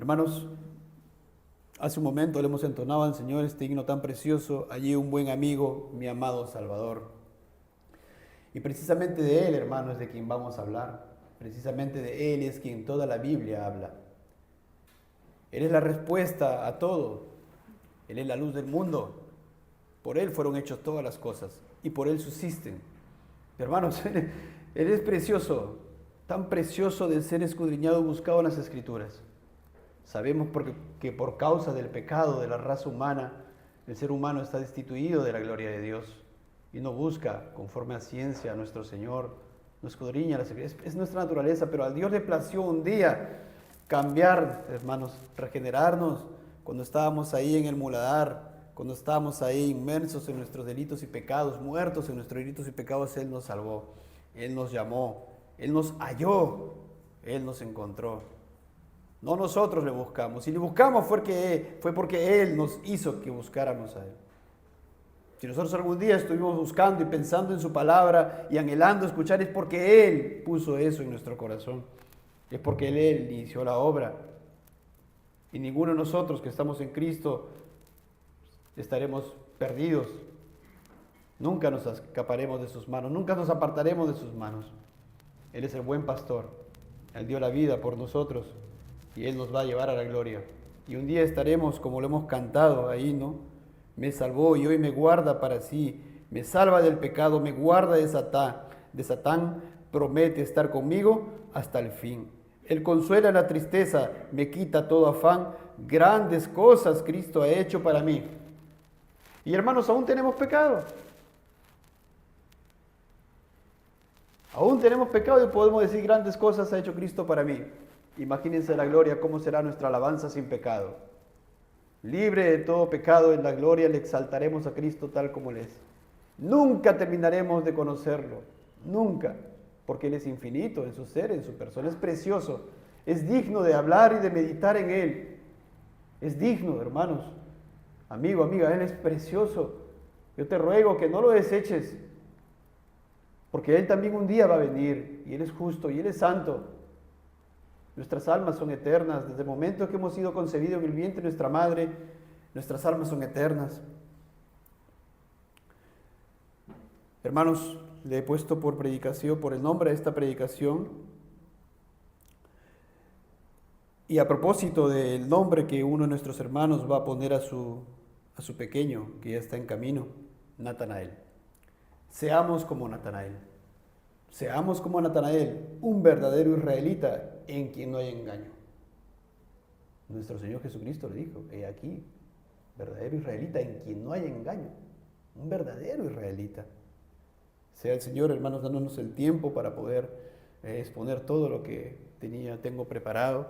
Hermanos, hace un momento le hemos entonado al Señor este himno tan precioso, allí un buen amigo, mi amado Salvador. Y precisamente de Él, hermanos, es de quien vamos a hablar. Precisamente de Él es quien toda la Biblia habla. Él es la respuesta a todo. Él es la luz del mundo. Por Él fueron hechas todas las cosas y por Él subsisten. Hermanos, Él es precioso, tan precioso de ser escudriñado y buscado en las Escrituras. Sabemos que por causa del pecado de la raza humana, el ser humano está destituido de la gloria de Dios y no busca, conforme a ciencia, a nuestro Señor, no escudriña las Escrituras. Es nuestra naturaleza, pero a Dios le plació un día cambiar, hermanos, regenerarnos cuando estábamos ahí en el muladar, cuando estábamos ahí inmersos en nuestros delitos y pecados, muertos en nuestros delitos y pecados. Él nos salvó, Él nos llamó, Él nos halló, Él nos encontró. No nosotros le buscamos. Si le buscamos fue porque Él nos hizo que buscáramos a Él. Si nosotros algún día estuvimos buscando y pensando en su palabra y anhelando escuchar, es porque Él puso eso en nuestro corazón. Es porque Él inició la obra. Y ninguno de nosotros que estamos en Cristo estaremos perdidos. Nunca nos escaparemos de sus manos, nunca nos apartaremos de sus manos. Él es el buen pastor. Él dio la vida por nosotros. Y Él nos va a llevar a la gloria. Y un día estaremos, como lo hemos cantado ahí, ¿no? Me salvó y hoy me guarda para sí. Me salva del pecado, me guarda de Satán. Promete estar conmigo hasta el fin. Él consuela la tristeza, me quita todo afán. Grandes cosas Cristo ha hecho para mí. Y hermanos, aún tenemos pecado. Aún tenemos pecado y podemos decir grandes cosas ha hecho Cristo para mí. Imagínense la gloria, cómo será nuestra alabanza sin pecado. Libre de todo pecado, en la gloria le exaltaremos a Cristo tal como Él es. Nunca terminaremos de conocerlo, nunca, porque Él es infinito en su ser, en su persona, es precioso, es digno de hablar y de meditar en Él. Es digno, hermanos, amigo, amiga, Él es precioso. Yo te ruego que no lo deseches, porque Él también un día va a venir, y Él es justo, y Él es santo. Nuestras almas son eternas. Desde el momento que hemos sido concebidos en el vientre de nuestra madre, nuestras almas son eternas. Hermanos, le he puesto por predicación, por el nombre de esta predicación, y a propósito del nombre que uno de nuestros hermanos va a poner a su pequeño, que ya está en camino, Natanael. Seamos como Natanael. Seamos como Natanael, un verdadero israelita en quien no hay engaño. Nuestro Señor Jesucristo le dijo, he aquí, verdadero israelita en quien no hay engaño. Un verdadero israelita. Sea el Señor, hermanos, dándonos el tiempo para poder exponer todo lo que tengo preparado.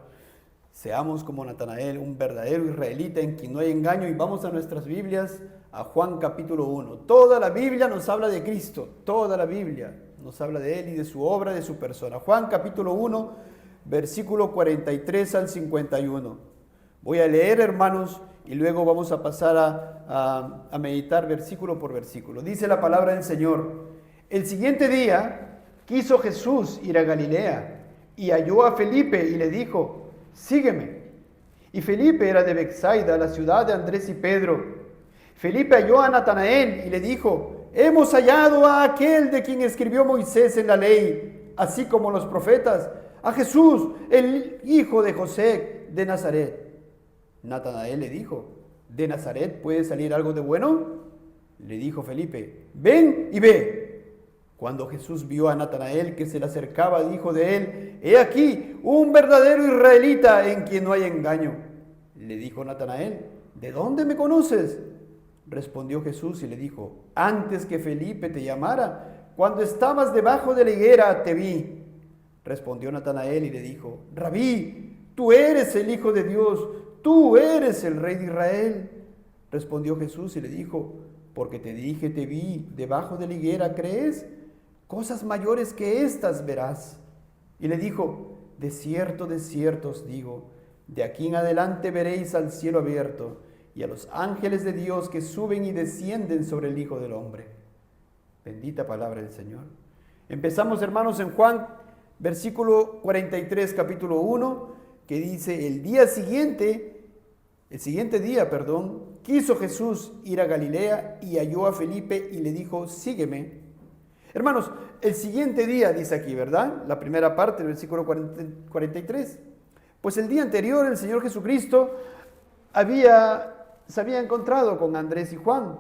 Seamos como Natanael, un verdadero israelita en quien no hay engaño. Y vamos a nuestras Biblias, a Juan capítulo 1. Toda la Biblia nos habla de Cristo, toda la Biblia nos habla de Él y de su obra, de su persona. Juan capítulo 1, versículo 43 al 51. Voy a leer, hermanos, y luego vamos a pasar a meditar versículo por versículo. Dice la palabra del Señor: el siguiente día quiso Jesús ir a Galilea y halló a Felipe y le dijo, sígueme. Y Felipe era de Betsaida, la ciudad de Andrés y Pedro. Felipe halló a Natanael y le dijo, hemos hallado a aquel de quien escribió Moisés en la ley, así como los profetas, a Jesús, el hijo de José de Nazaret. Natanael le dijo, ¿de Nazaret puede salir algo de bueno? Le dijo Felipe, ven y ve. Cuando Jesús vio a Natanael que se le acercaba, dijo de él, he aquí, un verdadero israelita en quien no hay engaño. Le dijo Natanael, ¿de dónde me conoces? Respondió Jesús y le dijo, antes que Felipe te llamara, cuando estabas debajo de la higuera, te vi. Respondió Natanael y le dijo, Rabí, tú eres el Hijo de Dios, tú eres el Rey de Israel. Respondió Jesús y le dijo, porque te dije, te vi debajo de la higuera, ¿crees? Cosas mayores que estas verás. Y le dijo, de cierto os digo, de aquí en adelante veréis al cielo abierto y a los ángeles de Dios que suben y descienden sobre el Hijo del Hombre. Bendita palabra del Señor. Empezamos, hermanos, en Juan, versículo 43, capítulo 1, que dice, el siguiente día, quiso Jesús ir a Galilea y halló a Felipe y le dijo, sígueme. Hermanos, el siguiente día, dice aquí, ¿verdad? La primera parte del versículo 43. Pues el día anterior el Señor Jesucristo se había encontrado con Andrés y Juan,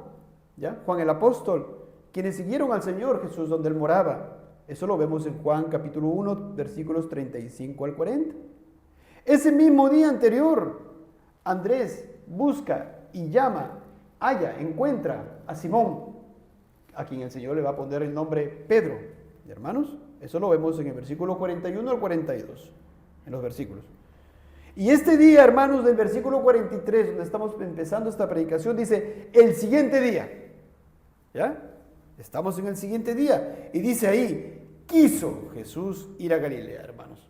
¿ya? Juan el apóstol, quienes siguieron al Señor Jesús donde él moraba. Eso lo vemos en Juan capítulo 1, versículos 35 al 40. Ese mismo día anterior, Andrés busca y encuentra a Simón, a quien el Señor le va a poner el nombre Pedro. Hermanos, eso lo vemos en el versículo 41 al 42, en los versículos. Y este día, hermanos, del versículo 43, donde estamos empezando esta predicación, dice, el siguiente día. ¿Ya? Estamos en el siguiente día. Y dice ahí, quiso Jesús ir a Galilea, hermanos.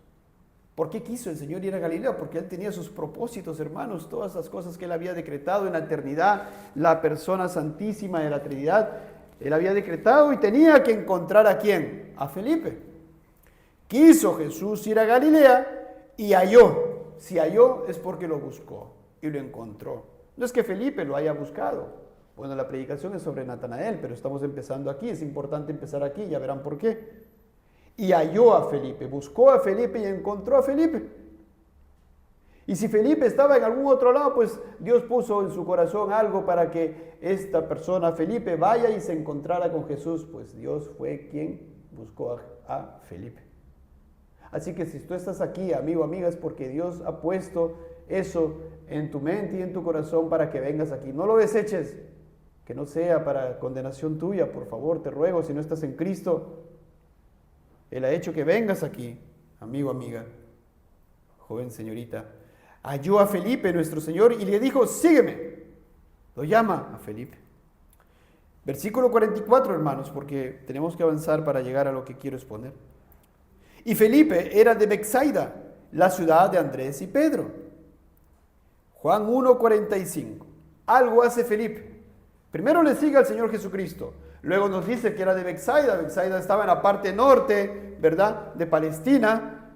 ¿Por qué quiso el Señor ir a Galilea? Porque Él tenía sus propósitos, hermanos, todas las cosas que Él había decretado en la eternidad, la persona santísima de la Trinidad. Él había decretado y tenía que encontrar ¿a quién? A Felipe. Quiso Jesús ir a Galilea y halló. Si halló es porque lo buscó y lo encontró. No es que Felipe lo haya buscado. Bueno, la predicación es sobre Natanael, pero estamos empezando aquí. Es importante empezar aquí, ya verán por qué. Y halló a Felipe, buscó a Felipe y encontró a Felipe. Y si Felipe estaba en algún otro lado, pues Dios puso en su corazón algo para que esta persona, Felipe, vaya y se encontrara con Jesús. Pues Dios fue quien buscó a Felipe. Así que si tú estás aquí, amigo, amiga, es porque Dios ha puesto eso en tu mente y en tu corazón para que vengas aquí. No lo deseches, que no sea para condenación tuya, por favor, te ruego, si no estás en Cristo. Él ha hecho que vengas aquí, amigo, amiga, joven señorita. Halló a Felipe, nuestro Señor, y le dijo, sígueme. Lo llama a Felipe. Versículo 44, hermanos, porque tenemos que avanzar para llegar a lo que quiero exponer. Y Felipe era de Betsaida, la ciudad de Andrés y Pedro. Juan 1:45. Algo hace Felipe. Primero le sigue al Señor Jesucristo. Luego nos dice que era de Betsaida. Betsaida estaba en la parte norte, ¿verdad?, de Palestina,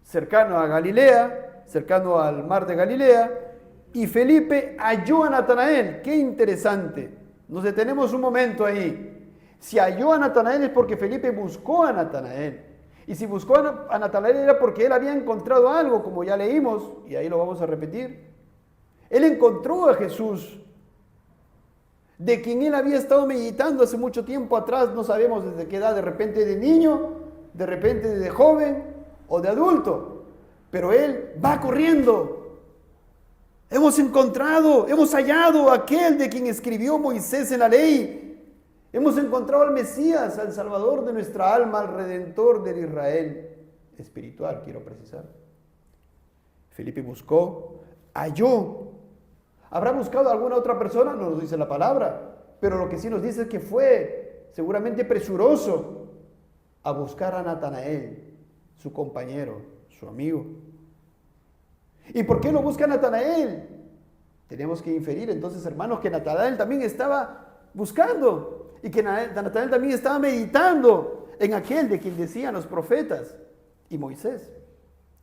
cercano a Galilea, cercano al mar de Galilea. Y Felipe halló a Natanael. ¡Qué interesante! Nos detenemos un momento ahí. Si halló a Natanael es porque Felipe buscó a Natanael. Y si buscó a Natanael era porque él había encontrado algo, como ya leímos, y ahí lo vamos a repetir. Él encontró a Jesús, de quien él había estado meditando hace mucho tiempo atrás, no sabemos desde qué edad, de repente de niño, de repente de joven o de adulto, pero él va corriendo. Hemos hallado a aquel de quien escribió Moisés en la ley. Hemos encontrado al Mesías, al Salvador de nuestra alma, al Redentor del Israel espiritual, quiero precisar. Felipe buscó, halló. ¿Habrá buscado a alguna otra persona? No nos dice la palabra, pero lo que sí nos dice es que fue seguramente presuroso a buscar a Natanael, su compañero, su amigo. ¿Y por qué lo busca Natanael? Tenemos que inferir entonces, hermanos, que Natanael también estaba buscando. Y que Natanael también estaba meditando en aquel de quien decían los profetas y Moisés.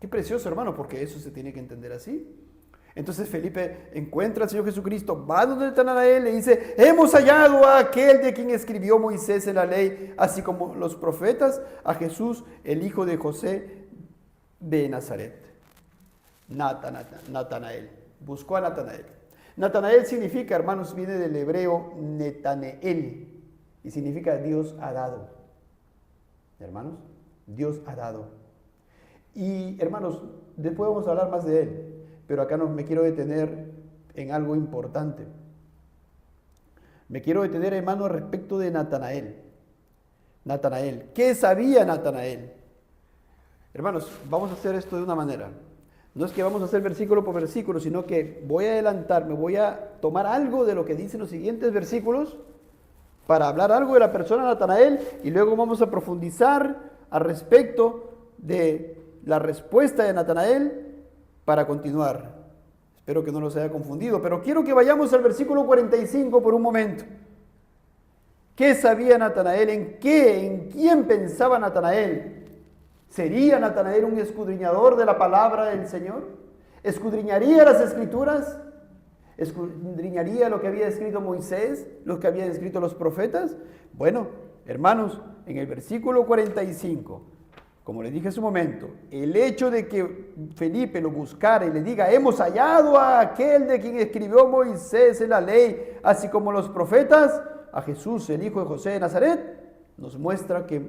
Qué precioso, hermano, porque eso se tiene que entender así. Entonces Felipe encuentra al Señor Jesucristo, va donde Natanael, le dice, hemos hallado a aquel de quien escribió Moisés en la ley, así como los profetas, a Jesús, el hijo de José de Nazaret. Natanael, buscó a Natanael. Natanael significa, hermanos, viene del hebreo Netaneel y significa Dios ha dado. Hermanos, Dios ha dado. Y hermanos, después vamos a hablar más de él, pero acá me quiero detener en algo importante. Me quiero detener, hermanos, respecto de Natanael. Natanael, ¿qué sabía Natanael? Hermanos, vamos a hacer esto de una manera. No es que vamos a hacer versículo por versículo, sino que voy a adelantarme, voy a tomar algo de lo que dicen los siguientes versículos para hablar algo de la persona de Natanael y luego vamos a profundizar al respecto de la respuesta de Natanael para continuar. Espero que no los haya confundido, pero quiero que vayamos al versículo 45 por un momento. ¿Qué sabía Natanael? ¿En quién pensaba Natanael? ¿Sería Natanael un escudriñador de la palabra del Señor? ¿Escudriñaría las Escrituras? ¿Escudriñaría lo que había escrito Moisés, lo que habían escrito los profetas? Bueno, hermanos, en el versículo 45, como les dije hace un momento, el hecho de que Felipe lo buscara y le diga, hemos hallado a aquel de quien escribió Moisés en la ley, así como los profetas, a Jesús, el hijo de José de Nazaret, nos muestra que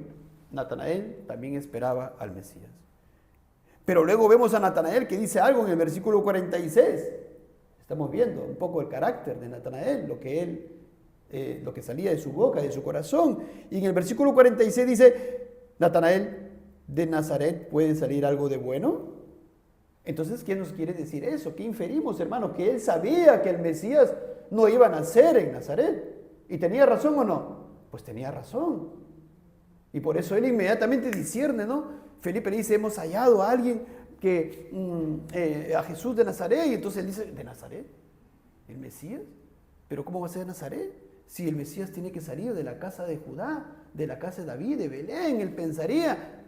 Natanael también esperaba al Mesías. Pero luego vemos a Natanael que dice algo en el versículo 46. Estamos viendo un poco el carácter de Natanael, lo que salía de su boca, de su corazón. Y en el versículo 46 dice, Natanael, ¿de Nazaret puede salir algo de bueno? Entonces, ¿qué nos quiere decir eso? ¿Qué inferimos, hermano? Que él sabía que el Mesías no iba a nacer en Nazaret. ¿Y tenía razón o no? Pues tenía razón. Y por eso él inmediatamente discierne, ¿no? Felipe le dice, hemos hallado a alguien a Jesús de Nazaret, y entonces él dice, ¿de Nazaret? ¿El Mesías? ¿Pero cómo va a ser Nazaret? Si el Mesías tiene que salir de la casa de Judá, de la casa de David, de Belén, él pensaría,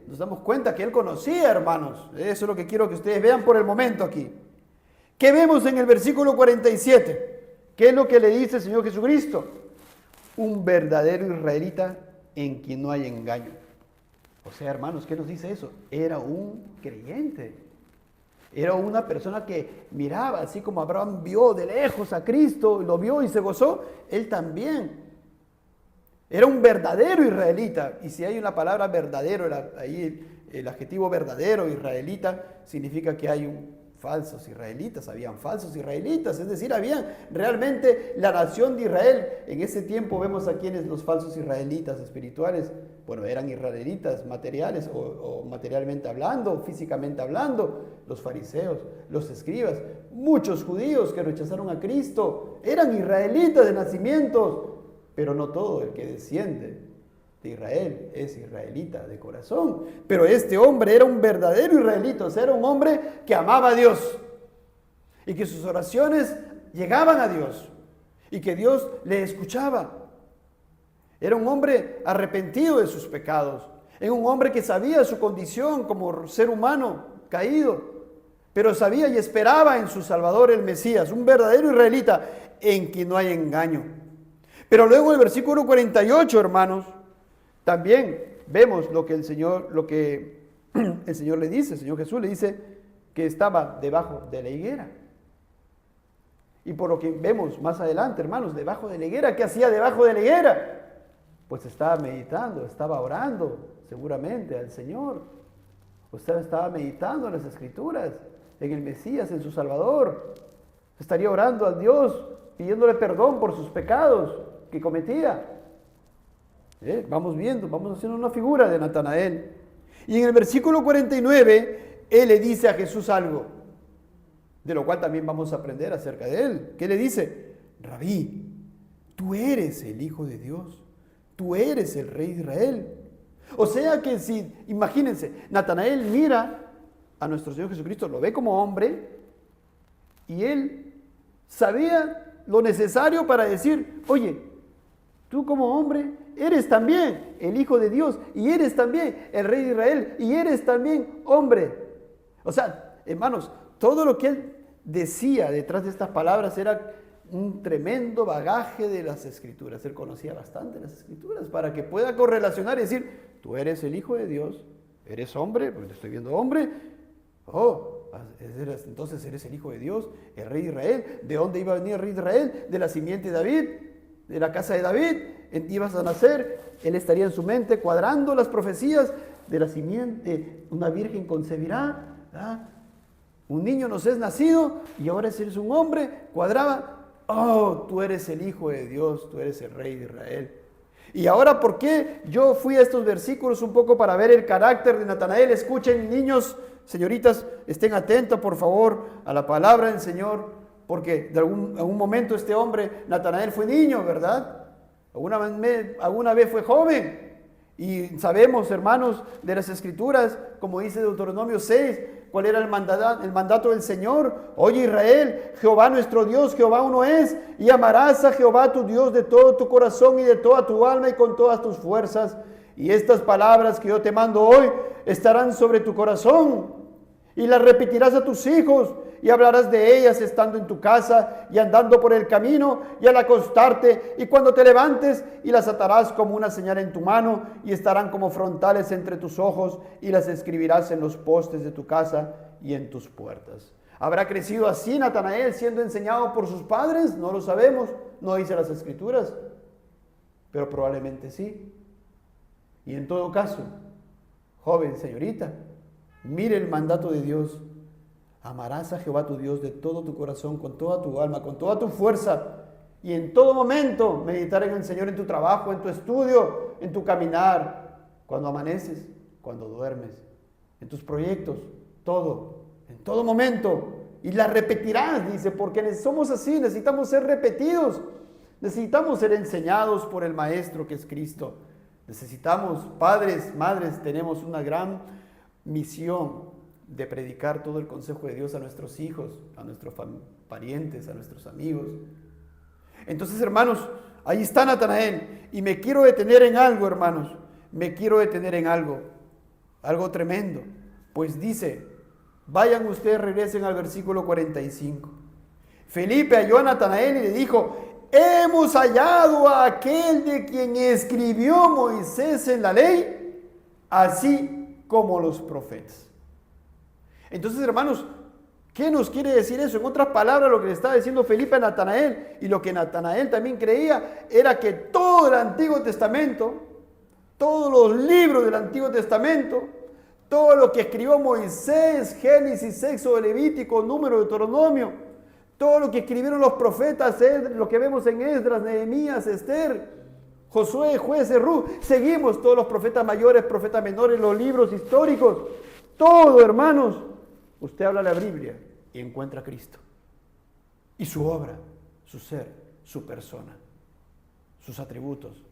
nos damos cuenta que él conocía, hermanos. Eso es lo que quiero que ustedes vean por el momento aquí. ¿Qué vemos en el versículo 47? ¿Qué es lo que le dice el Señor Jesucristo? Un verdadero israelita en quien no hay engaño. O sea, hermanos, ¿qué nos dice eso? Era un creyente. Era una persona que miraba, así como Abraham vio de lejos a Cristo, lo vio y se gozó, él también. Era un verdadero israelita. Y si hay una palabra verdadero, ahí el adjetivo verdadero, israelita, significa que hay falsos israelitas, habían falsos israelitas, es decir, habían realmente la nación de Israel. En ese tiempo vemos a quienes los falsos israelitas espirituales, bueno, eran israelitas materiales o materialmente hablando, físicamente hablando, los fariseos, los escribas, muchos judíos que rechazaron a Cristo, eran israelitas de nacimientos, pero no todo el que desciende de Israel es israelita de corazón. Pero este hombre era un verdadero israelita, o sea, era un hombre que amaba a Dios y que sus oraciones llegaban a Dios y que Dios le escuchaba. Era un hombre arrepentido de sus pecados, era un hombre que sabía su condición como ser humano caído, pero sabía y esperaba en su Salvador el Mesías, un verdadero israelita en quien no hay engaño. Pero luego en el versículo 48, hermanos, también vemos lo que el Señor le dice, el Señor Jesús le dice que estaba debajo de la higuera. Y por lo que vemos más adelante, hermanos, debajo de la higuera, ¿qué hacía debajo de la higuera? Pues estaba meditando, estaba orando seguramente al Señor. Usted estaba meditando en las Escrituras, en el Mesías, en su Salvador. Estaría orando a Dios, pidiéndole perdón por sus pecados que cometía. Vamos viendo, vamos haciendo una figura de Natanael. Y en el versículo 49, él le dice a Jesús algo, de lo cual también vamos a aprender acerca de él. ¿Qué le dice? Rabí, tú eres el Hijo de Dios, tú eres el Rey de Israel. O sea que si, imagínense, Natanael mira a nuestro Señor Jesucristo, lo ve como hombre, y él sabía lo necesario para decir, oye, tú como hombre eres también el Hijo de Dios, y eres también el Rey de Israel, y eres también hombre. O sea, hermanos, todo lo que él decía detrás de estas palabras era un tremendo bagaje de las Escrituras. Él conocía bastante las Escrituras para que pueda correlacionar y decir, tú eres el Hijo de Dios, eres hombre, porque te estoy viendo hombre. Entonces eres el Hijo de Dios, el Rey de Israel. ¿De dónde iba a venir el Rey de Israel? De la simiente de David, de la casa de David. Ibas a nacer, él estaría en su mente cuadrando las profecías de la simiente. Una virgen concebirá, ¿verdad? Un niño nos es nacido y ahora eres un hombre. Cuadraba, tú eres el Hijo de Dios, tú eres el Rey de Israel. Y ahora, ¿por qué yo fui a estos versículos un poco para ver el carácter de Natanael? Escuchen, niños, señoritas, estén atentos, por favor, a la palabra del Señor, porque de algún momento este hombre, Natanael, fue niño, ¿verdad? Alguna vez fue joven. Y sabemos, hermanos, de las Escrituras, como dice Deuteronomio 6, cuál era el mandato del Señor. Oye, Israel, Jehová nuestro Dios, Jehová uno es, y amarás a Jehová tu Dios de todo tu corazón y de toda tu alma y con todas tus fuerzas. Y estas palabras que yo te mando hoy estarán sobre tu corazón, y las repetirás a tus hijos, y hablarás de ellas estando en tu casa y andando por el camino y al acostarte y cuando te levantes, y las atarás como una señal en tu mano y estarán como frontales entre tus ojos, y las escribirás en los postes de tu casa y en tus puertas. ¿Habrá crecido así Natanael siendo enseñado por sus padres? No lo sabemos, no dice las Escrituras, pero probablemente sí. Y en todo caso, joven, señorita, mire el mandato de Dios. Amarás a Jehová tu Dios de todo tu corazón, con toda tu alma, con toda tu fuerza, y en todo momento meditar en el Señor en tu trabajo, en tu estudio, en tu caminar, cuando amaneces, cuando duermes, en tus proyectos, todo, en todo momento. Y la repetirás, dice, porque somos así, necesitamos ser repetidos, necesitamos ser enseñados por el Maestro que es Cristo. Necesitamos, padres, madres, tenemos una gran misión de predicar todo el consejo de Dios a nuestros hijos, a nuestros parientes, a nuestros amigos. Entonces, hermanos, ahí está Natanael, y me quiero detener en algo, hermanos, me quiero detener en algo tremendo, pues dice, vayan ustedes, regresen al versículo 45. Felipe halló a Natanael y le dijo, hemos hallado a aquel de quien escribió Moisés en la ley, así como los profetas. Entonces, hermanos, ¿qué nos quiere decir eso? En otras palabras, lo que le estaba diciendo Felipe a Natanael, y lo que Natanael también creía, era que todo el Antiguo Testamento, todos los libros del Antiguo Testamento, todo lo que escribió Moisés, Génesis, Éxodo, Levítico, Número, Deuteronomio, todo lo que escribieron los profetas, lo que vemos en Esdras, Nehemías, Esther, Josué, Jueces, Ruth, seguimos todos los profetas mayores, profetas menores, los libros históricos, todo, hermanos. Usted habla la Biblia y encuentra a Cristo. Y su obra, su ser, su persona, sus atributos.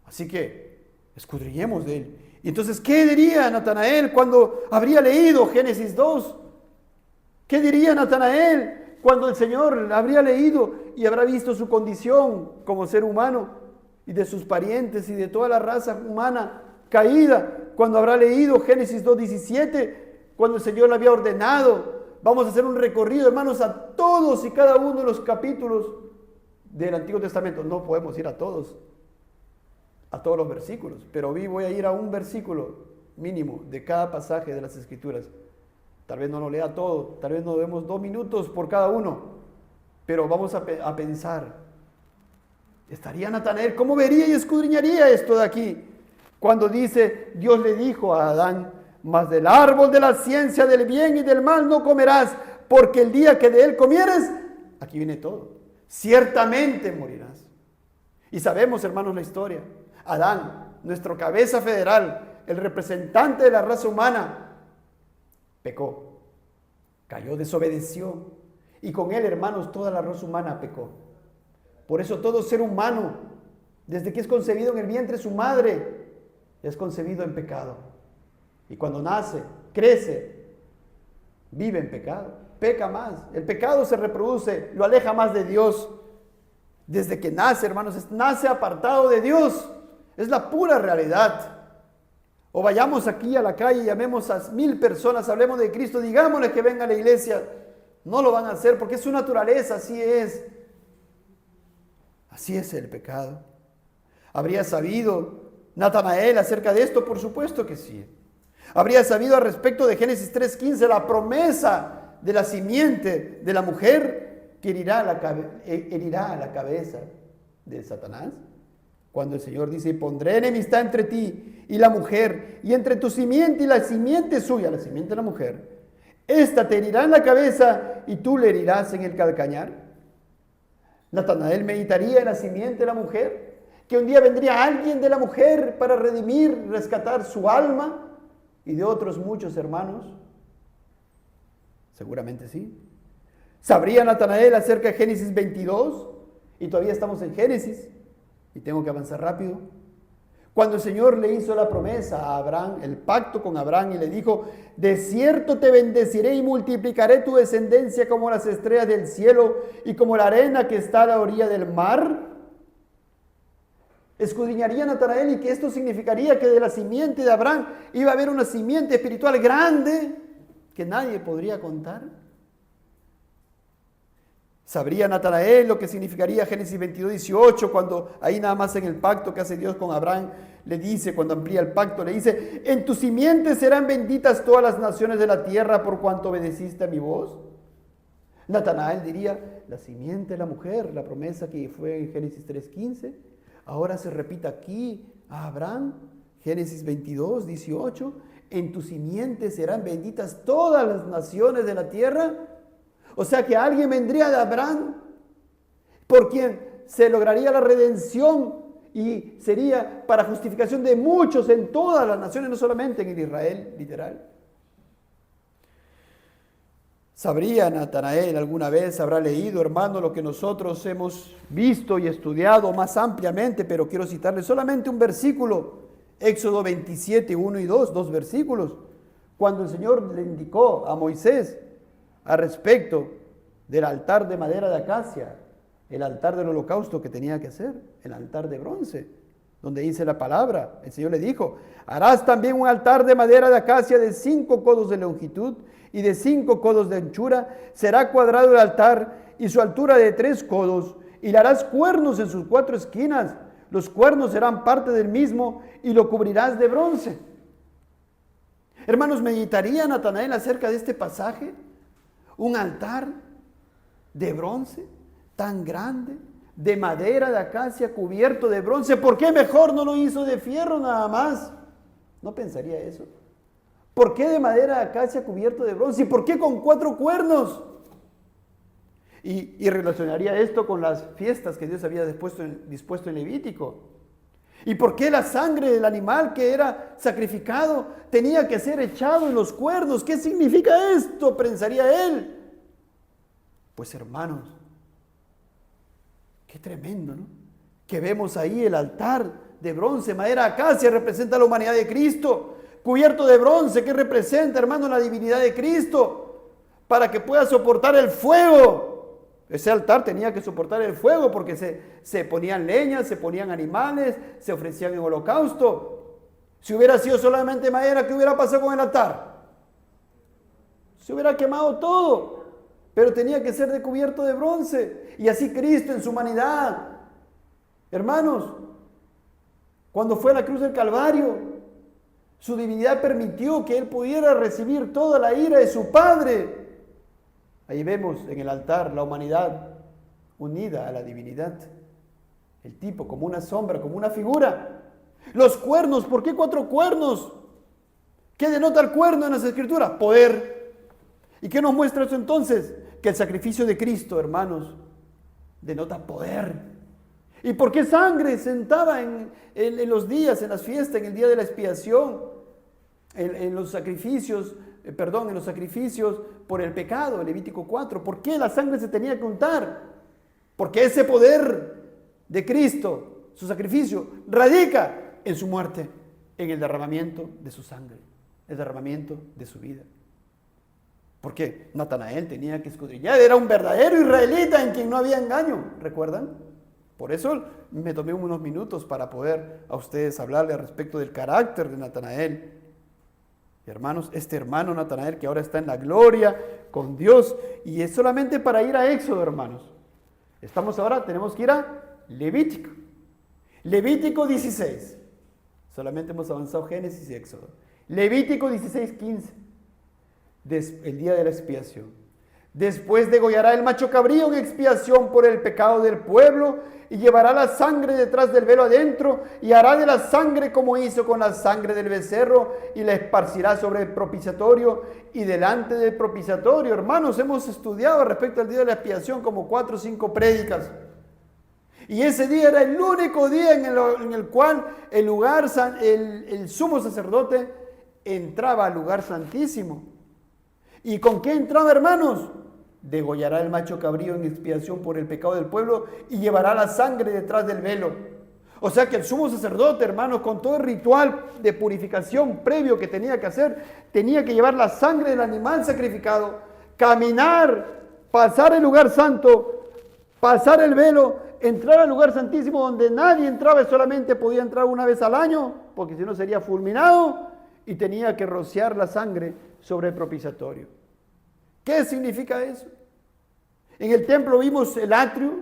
Así que escudriñemos de él. Y entonces, ¿qué diría Natanael cuando habría leído Génesis 2? ¿Qué diría Natanael cuando el Señor habría leído y habrá visto su condición como ser humano y de sus parientes y de toda la raza humana caída? Cuando habrá leído Génesis 2:17, cuando el Señor le había ordenado, vamos a hacer un recorrido, hermanos, a todos y cada uno de los capítulos del Antiguo Testamento. No podemos ir a todos los versículos, pero hoy voy a ir a un versículo mínimo de cada pasaje de las Escrituras. Tal vez no lo lea todo, tal vez nos demos 2 minutos por cada uno, pero vamos a pensar. ¿Estaría Natanael? ¿Cómo vería y escudriñaría esto de aquí? Cuando dice, Dios le dijo a Adán, mas del árbol de la ciencia del bien y del mal no comerás, porque el día que de él comieres, aquí viene todo, ciertamente morirás. Y sabemos, hermanos, la historia. Adán, nuestro cabeza federal, el representante de la raza humana, pecó, cayó, desobedeció, y con él, hermanos, toda la raza humana pecó. Por eso todo ser humano, desde que es concebido en el vientre de su madre, es concebido en pecado. Y cuando nace, crece, vive en pecado, peca más. El pecado se reproduce, lo aleja más de Dios. Desde que nace, hermanos, nace apartado de Dios. Es la pura realidad. O vayamos aquí a la calle, llamemos a 1000 personas, hablemos de Cristo, digámosles que vengan a la iglesia. No lo van a hacer porque es su naturaleza, así es. Así es el pecado. ¿Habría sabido Natanael acerca de esto? Por supuesto que sí. ¿Habría sabido al respecto de Génesis 3:15 la promesa de la simiente de la mujer que herirá a la cabeza de Satanás? Cuando el Señor dice, pondré enemistad entre ti y la mujer, y entre tu simiente y la simiente suya, la simiente de la mujer, esta te herirá en la cabeza y tú le herirás en el calcañar. Natanael meditaría en la simiente de la mujer, que un día vendría alguien de la mujer para redimir, rescatar su alma y de otros muchos hermanos. Seguramente sí. ¿Sabría Natanael acerca de Génesis 22? Y todavía estamos en Génesis y tengo que avanzar rápido. Cuando el Señor le hizo la promesa a Abraham, el pacto con Abraham, y le dijo, de cierto te bendeciré y multiplicaré tu descendencia como las estrellas del cielo y como la arena que está a la orilla del mar. Escudriñaría Natanael y que esto significaría que de la simiente de Abraham iba a haber una simiente espiritual grande, que nadie podría contar. ¿Sabría Natanael lo que significaría Génesis 22:18, cuando ahí nada más en el pacto que hace Dios con Abraham, le dice, cuando amplía el pacto, le dice, en tus simientes serán benditas todas las naciones de la tierra por cuanto obedeciste a mi voz? Natanael diría, la simiente de la mujer, la promesa que fue en Génesis 3:15, ahora se repite aquí a Abraham, Génesis 22:18, en tu simiente serán benditas todas las naciones de la tierra. O sea que alguien vendría de Abraham por quien se lograría la redención y sería para justificación de muchos en todas las naciones, no solamente en el Israel literal. ¿Sabría Natanael alguna vez, habrá leído, hermano, lo que nosotros hemos visto y estudiado más ampliamente? Pero quiero citarle solamente un versículo, Éxodo 27:1 y 2, dos versículos, cuando el Señor le indicó a Moisés a respecto del altar de madera de acacia, el altar del holocausto que tenía que hacer, el altar de bronce, donde dice la palabra, el Señor le dijo, harás también un altar de madera de acacia de 5 codos de longitud y de 5 codos de anchura, será cuadrado el altar y su altura de 3 codos, y le harás cuernos en sus 4 esquinas, los cuernos serán parte del mismo y lo cubrirás de bronce. Hermanos, ¿meditaría Natanael acerca de este pasaje? Un altar de bronce tan grande, de madera de acacia cubierto de bronce. ¿Por qué mejor no lo hizo de fierro nada más? ¿No pensaría eso? ¿Por qué de madera de acacia cubierto de bronce? ¿Y por qué con 4 cuernos? Y relacionaría esto con las fiestas que Dios había dispuesto en Levítico. ¿Y por qué la sangre del animal que era sacrificado tenía que ser echado en los cuernos? ¿Qué significa esto? Pensaría él. Pues hermanos, qué tremendo, ¿no? Que vemos ahí el altar de bronce, madera de acacia, representa la humanidad de Cristo. Cubierto de bronce, ¿qué representa, hermano? La divinidad de Cristo, para que pueda soportar el fuego. Ese altar tenía que soportar el fuego porque se ponían leñas, se ponían animales, se ofrecían en holocausto. Si hubiera sido solamente madera, ¿qué hubiera pasado con el altar? Se hubiera quemado todo, pero tenía que ser de cubierto de bronce. Y así Cristo en su humanidad. Hermanos, cuando fue a la cruz del Calvario, su divinidad permitió que Él pudiera recibir toda la ira de su Padre. Ahí vemos en el altar la humanidad unida a la divinidad. El tipo como una sombra, como una figura. Los cuernos, ¿por qué 4 cuernos? ¿Qué denota el cuerno en las Escrituras? Poder. ¿Y qué nos muestra eso entonces? Que el sacrificio de Cristo, hermanos, denota poder. ¿Y por qué sangre sentaba en los días, en las fiestas, en el día de la expiación, en los sacrificios por el pecado, Levítico 4? ¿Por qué la sangre se tenía que untar? Porque ese poder de Cristo, su sacrificio, radica en su muerte, en el derramamiento de su sangre, el derramamiento de su vida. Porque Natanael tenía que escudriñar, era un verdadero israelita en quien no había engaño, ¿recuerdan? Por eso me tomé unos minutos para poder a ustedes hablarle al respecto del carácter de Natanael. Hermanos, este hermano Natanael que ahora está en la gloria con Dios, y es solamente para ir a Éxodo, hermanos. Tenemos que ir a Levítico. Levítico 16. Solamente hemos avanzado Génesis y Éxodo. Levítico 16:15. El día de la expiación. Después degollará el macho cabrío en expiación por el pecado del pueblo y llevará la sangre detrás del velo adentro y hará de la sangre como hizo con la sangre del becerro y la esparcirá sobre el propiciatorio y delante del propiciatorio. Hermanos, hemos estudiado respecto al día de la expiación como 4 o 5 prédicas. Y ese día era el único día en el cual el sumo sacerdote entraba al lugar santísimo. ¿Y con qué entraba, hermanos? Degollará el macho cabrío en expiación por el pecado del pueblo y llevará la sangre detrás del velo. O sea que el sumo sacerdote, hermanos, con todo el ritual de purificación previo que tenía que hacer, tenía que llevar la sangre del animal sacrificado, caminar, pasar el lugar santo, pasar el velo, entrar al lugar santísimo donde nadie entraba, solamente podía entrar una vez al año, porque si no sería fulminado, y tenía que rociar la sangre sobre el propiciatorio. ¿Qué significa eso? En el templo vimos el atrio,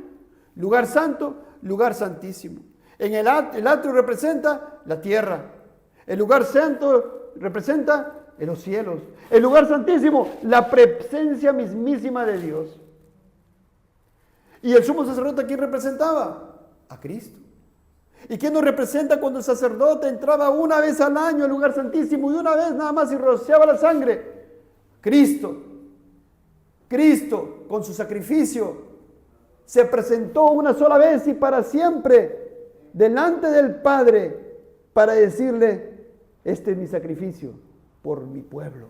lugar santo, lugar santísimo. El atrio representa la tierra. El lugar santo representa los cielos. El lugar santísimo, la presencia mismísima de Dios. ¿Y el sumo sacerdote a quién representaba? A Cristo. ¿Y quién nos representa cuando el sacerdote entraba una vez al año al lugar santísimo y una vez nada más y rociaba la sangre? Cristo. Cristo, con su sacrificio, se presentó una sola vez y para siempre delante del Padre para decirle, este es mi sacrificio por mi pueblo.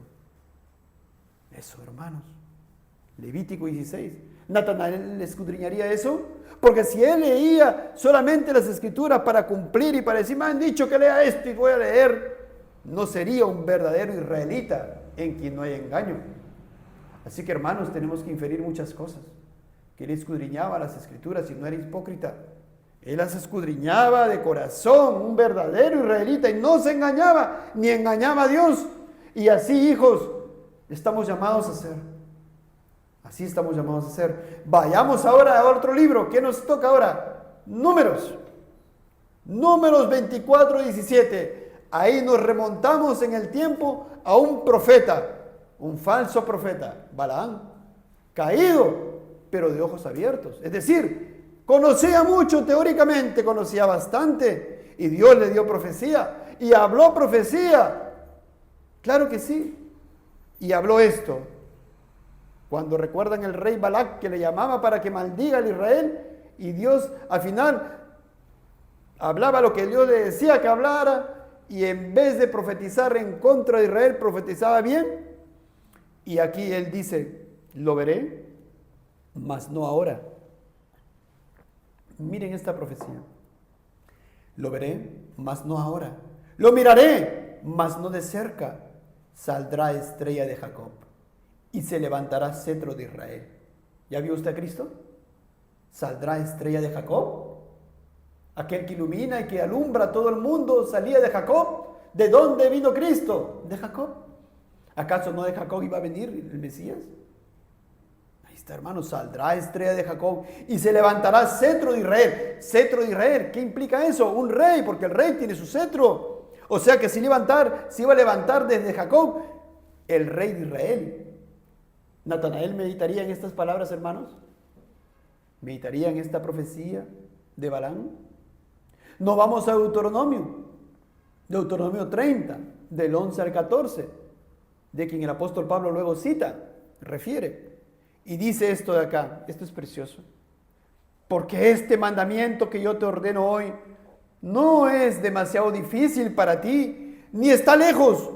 Eso, hermanos. Levítico 16. ¿Natanael escudriñaría eso? Porque si él leía solamente las escrituras para cumplir y para decir, me han dicho que lea esto y voy a leer, no sería un verdadero israelita en quien no hay engaño. Así que, hermanos, tenemos que inferir muchas cosas. Que él escudriñaba las escrituras y no era hipócrita. Él las escudriñaba de corazón, un verdadero israelita, y no se engañaba, ni engañaba a Dios. Y así, hijos, estamos llamados a ser. Así estamos llamados a ser. Vayamos ahora a otro libro. ¿Qué nos toca ahora? Números. Números 24:17. Ahí nos remontamos en el tiempo a un profeta, un falso profeta, Balaam, caído, pero de ojos abiertos. Es decir, conocía mucho teóricamente, conocía bastante, y Dios le dio profecía, y habló profecía. Claro que sí. Y habló esto. Cuando recuerdan el rey Balac que le llamaba para que maldiga al Israel, y Dios al final hablaba lo que Dios le decía que hablara, y en vez de profetizar en contra de Israel, profetizaba bien. Y aquí él dice, lo veré, mas no ahora. Miren esta profecía. Lo veré, mas no ahora. Lo miraré, mas no de cerca. Saldrá estrella de Jacob y se levantará cetro de Israel. ¿Ya vio usted a Cristo? ¿Saldrá estrella de Jacob? Aquel que ilumina y que alumbra a todo el mundo salía de Jacob. ¿De dónde vino Cristo? De Jacob. ¿Acaso no de Jacob iba a venir el Mesías? Ahí está, hermano, saldrá estrella de Jacob y se levantará cetro de Israel. Cetro de Israel, ¿qué implica eso? Un rey, porque el rey tiene su cetro. O sea que se iba a levantar desde Jacob el rey de Israel. ¿Natanael meditaría en estas palabras, hermanos? ¿Meditaría en esta profecía de Balaam? Nos vamos a Deuteronomio 30, del 11 al 14, de quien el apóstol Pablo luego cita, refiere, y dice esto de acá, esto es precioso, porque este mandamiento que yo te ordeno hoy no es demasiado difícil para ti, ni está lejos,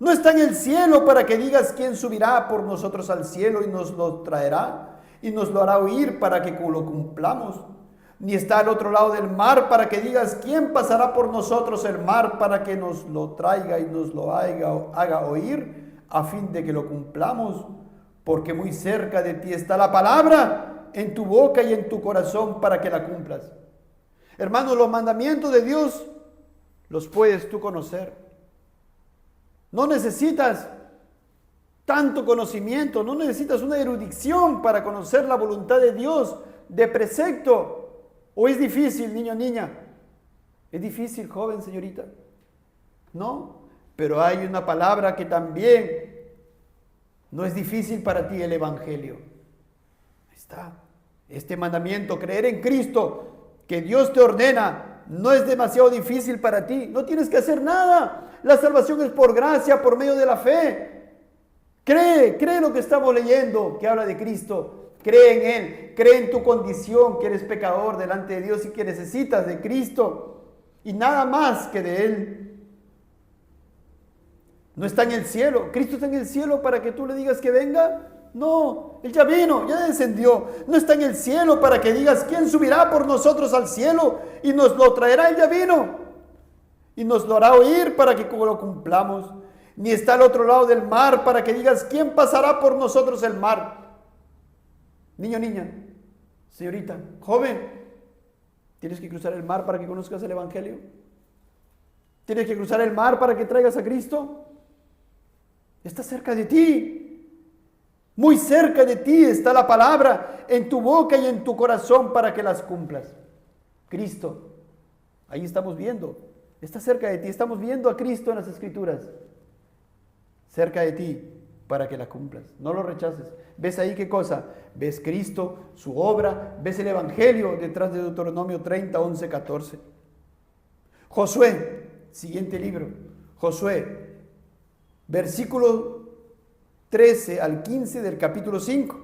no está en el cielo para que digas quién subirá por nosotros al cielo y nos lo traerá y nos lo hará oír para que lo cumplamos. Ni está al otro lado del mar para que digas quién pasará por nosotros el mar para que nos lo traiga y nos lo haga oír a fin de que lo cumplamos. Porque muy cerca de ti está la palabra en tu boca y en tu corazón para que la cumplas. Hermanos, los mandamientos de Dios los puedes tú conocer. No necesitas tanto conocimiento, no necesitas una erudición para conocer la voluntad de Dios de precepto. ¿O es difícil, niño, niña? ¿Es difícil, joven, señorita? No, pero hay una palabra que también no es difícil para ti, el Evangelio. Ahí está. Este mandamiento, creer en Cristo, que Dios te ordena, no es demasiado difícil para ti. No tienes que hacer nada. La salvación es por gracia, por medio de la fe. Cree lo que estamos leyendo, que habla de Cristo. Cree en Él, cree en tu condición, que eres pecador delante de Dios y que necesitas de Cristo. Y nada más que de Él. No está en el cielo. ¿Cristo está en el cielo para que tú le digas que venga? No, Él ya vino, ya descendió. No está en el cielo para que digas quién subirá por nosotros al cielo y nos lo traerá. Él ya vino y nos lo hará oír para que lo cumplamos. Ni está al otro lado del mar para que digas quién pasará por nosotros el mar. Niño, niña, señorita, joven, ¿tienes que cruzar el mar para que conozcas el Evangelio? ¿Tienes que cruzar el mar para que traigas a Cristo? Está cerca de ti. Muy cerca de ti está la palabra en tu boca y en tu corazón para que las cumplas. Cristo, ahí estamos viendo, está cerca de ti. Estamos viendo a Cristo en las Escrituras. Cerca de ti para que la cumplas. No lo rechaces. ¿Ves ahí qué cosa? ¿Ves Cristo, su obra? ¿Ves el Evangelio detrás de Deuteronomio 30, 11, 14? Josué, siguiente libro. Josué, versículo 13 al 15 del capítulo 5.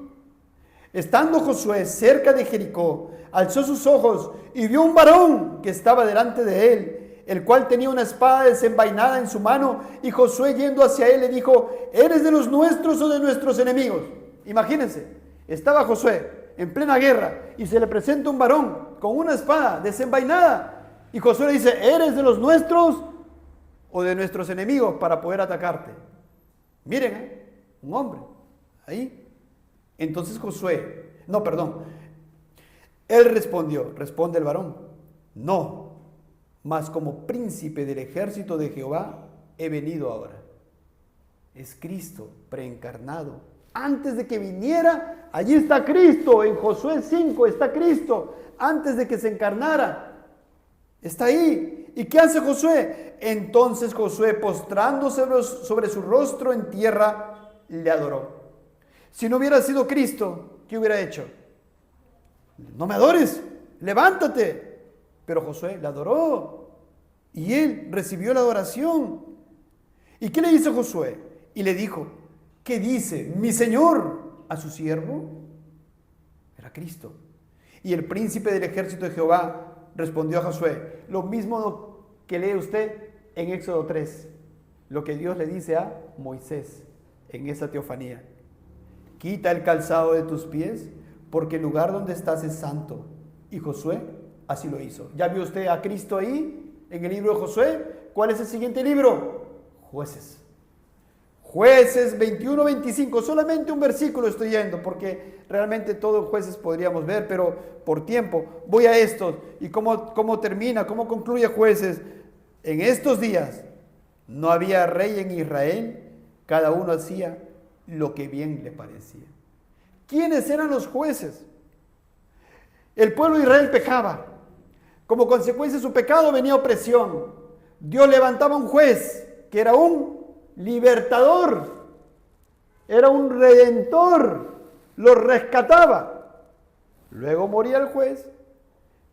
Estando Josué cerca de Jericó, alzó sus ojos y vio un varón que estaba delante de él, el cual tenía una espada desenvainada en su mano, y Josué, yendo hacia él, le dijo: ¿eres de los nuestros o de nuestros enemigos? Imagínense, estaba Josué en plena guerra y se le presenta un varón con una espada desenvainada, y Josué le dice: ¿eres de los nuestros o de nuestros enemigos para poder atacarte? Miren, un hombre ahí. Entonces él responde el varón: no, mas como príncipe del ejército de Jehová he venido ahora. Es Cristo preencarnado. Antes de que viniera, allí está Cristo. En Josué 5 está Cristo. Antes de que se encarnara, está ahí. ¿Y qué hace Josué? Entonces Josué, postrándose sobre su rostro en tierra, le adoró. Si no hubiera sido Cristo, ¿qué hubiera hecho? No me adores, levántate. Pero Josué le adoró y él recibió la adoración. ¿Y qué le hizo Josué? Y le dijo: ¿qué dice mi Señor a su siervo? Era Cristo. Y el príncipe del ejército de Jehová respondió a Josué lo mismo que lee usted en Éxodo 3, lo que Dios le dice a Moisés en esa teofanía: quita el calzado de tus pies, porque el lugar donde estás es santo. Y Josué así lo hizo. ¿Ya vio usted a Cristo ahí en el libro de Josué? ¿Cuál es el siguiente libro? Jueces. Jueces 21, 25. Solamente un versículo estoy yendo, porque realmente todo Jueces podríamos ver, pero por tiempo voy a estos. ¿Y cómo termina? ¿Cómo concluye Jueces? En estos días no había rey en Israel, cada uno hacía lo que bien le parecía. ¿Quiénes eran los jueces? El pueblo de Israel pecaba. Como consecuencia de su pecado venía opresión. Dios levantaba un juez que era un libertador, era un redentor, lo rescataba. Luego moría el juez,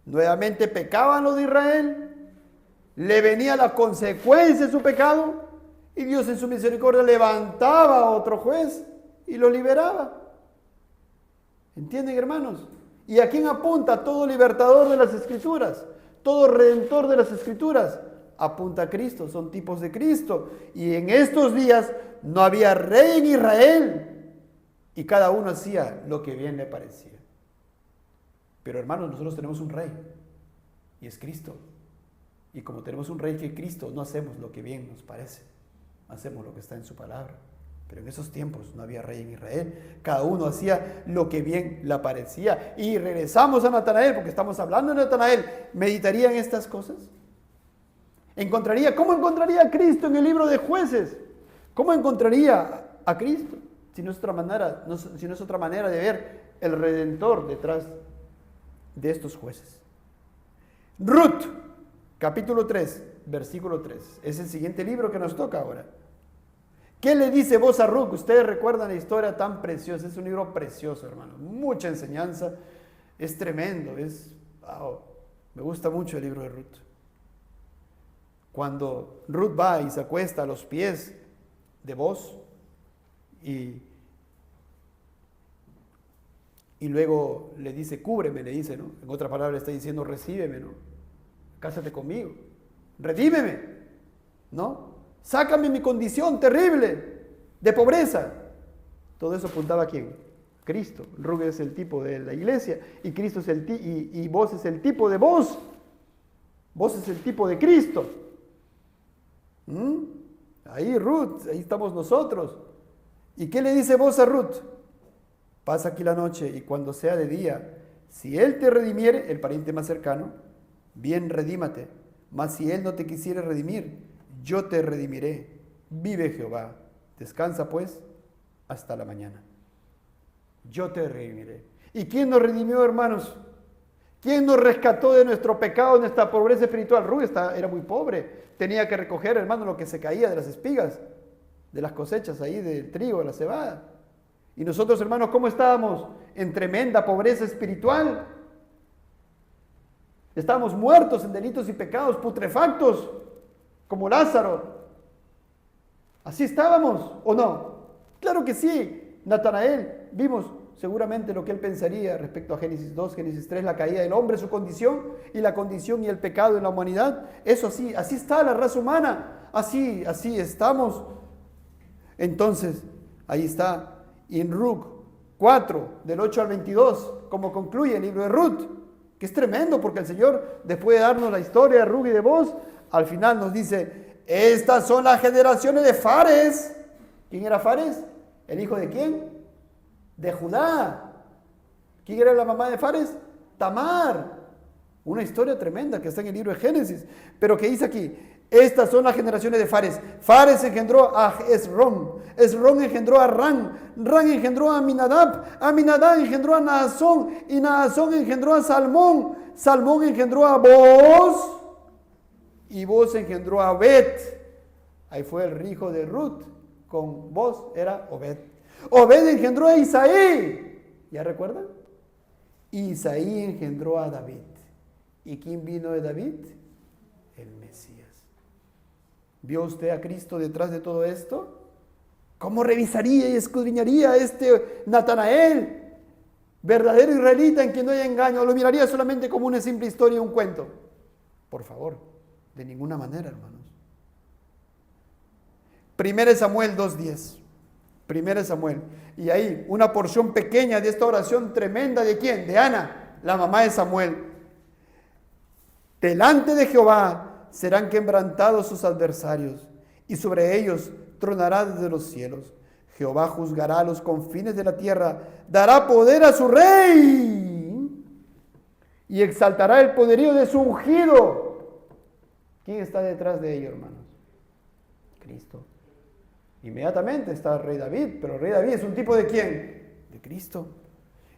nuevamente pecaban los de Israel, le venía la consecuencia de su pecado, y Dios en su misericordia levantaba a otro juez y lo liberaba. ¿Entienden, hermanos? ¿Y a quién apunta todo libertador de las Escrituras? Todo redentor de las Escrituras apunta a Cristo, son tipos de Cristo. Y en estos días no había rey en Israel y cada uno hacía lo que bien le parecía. Pero hermanos, nosotros tenemos un rey y es Cristo. Y como tenemos un rey que es Cristo, no hacemos lo que bien nos parece, hacemos lo que está en su palabra. Pero en esos tiempos no había rey en Israel. Cada uno hacía lo que bien le parecía. Y regresamos a Natanael, porque estamos hablando de Natanael. ¿Meditaría en estas cosas? ¿Cómo encontraría a Cristo en el libro de Jueces? ¿Cómo encontraría a Cristo? Si no es otra manera de ver el Redentor detrás de estos jueces. Ruth, capítulo 3, versículo 3. Es el siguiente libro que nos toca ahora. ¿Qué le dice Boaz a Ruth? Ustedes recuerdan la historia tan preciosa. Es un libro precioso, hermano. Mucha enseñanza. Es tremendo. Wow. Me gusta mucho el libro de Ruth. Cuando Ruth va y se acuesta a los pies de Boaz y luego le dice: cúbreme, le dice, ¿no? En otra palabra le está diciendo: recíbeme, ¿no? Cásate conmigo. Redímeme, ¿no? Sácame mi condición terrible de pobreza. Todo eso apuntaba a ¿quién? Cristo. Ruth es el tipo de la iglesia y Cristo es y Boaz es el tipo de Boaz. Boaz es el tipo de Cristo. Ahí Ruth, ahí estamos nosotros. ¿Y qué le dice Boaz a Ruth? Pasa aquí la noche y cuando sea de día, si él te redimiere, el pariente más cercano, bien redímate. Mas si él no te quisiere redimir, yo te redimiré. Vive Jehová, Descansa pues hasta la mañana. Yo te redimiré. ¿Y quién nos redimió, hermanos? ¿Quién nos rescató de nuestro pecado, de nuestra pobreza espiritual? Rubén era muy pobre. Tenía que recoger, hermano, lo que se caía de las espigas, de las cosechas ahí, del trigo, de la cebada. Y nosotros, hermanos, ¿cómo estábamos? En tremenda pobreza espiritual. Estábamos muertos en delitos y pecados, putrefactos, como Lázaro. ¿Así estábamos o no? Claro que sí. Natanael, vimos seguramente lo que él pensaría respecto a Génesis 2, Génesis 3, la caída del hombre, su condición y la condición y el pecado en la humanidad. Eso así está la raza humana. Así estamos. Entonces, ahí está. Y en Ruth 4, del 8 al 22, como concluye el libro de Ruth, que es tremendo porque el Señor, después de darnos la historia de Ruth y de Boaz, al final nos dice, estas son las generaciones de Fares. ¿Quién era Fares? ¿El hijo de quién? De Judá. ¿Quién era la mamá de Fares? Tamar. Una historia tremenda que está en el libro de Génesis, pero que dice aquí, estas son las generaciones de Fares. Fares engendró a Esrón, Esrón engendró a Ran, Ran engendró a Aminadab, Aminadab engendró a Naasón, y Naasón engendró a Salmón, Salmón engendró a Boaz, y Boaz engendró a Obed. Ahí fue el hijo de Ruth, con Boaz era Obed. Obed engendró a Isaí, ¿ya recuerdan? Isaí engendró a David. ¿Y quién vino de David? El Mesías. ¿Vio usted a Cristo detrás de todo esto? ¿Cómo revisaría y escudriñaría a este Natanael, verdadero israelita en quien no hay engaño? ¿O lo miraría solamente como una simple historia y un cuento? Por favor, de ninguna manera, hermanos. 1 Samuel 2:10. 1 Samuel. Y ahí, una porción pequeña de esta oración tremenda, ¿de quién? De Ana, la mamá de Samuel. Delante de Jehová serán quebrantados sus adversarios, y sobre ellos tronará desde los cielos. Jehová juzgará a los confines de la tierra, dará poder a su rey, y exaltará el poderío de su ungido. ¿Quién está detrás de ello, hermanos? Cristo. Inmediatamente está el rey David, pero el rey David es un tipo ¿de quién? De Cristo.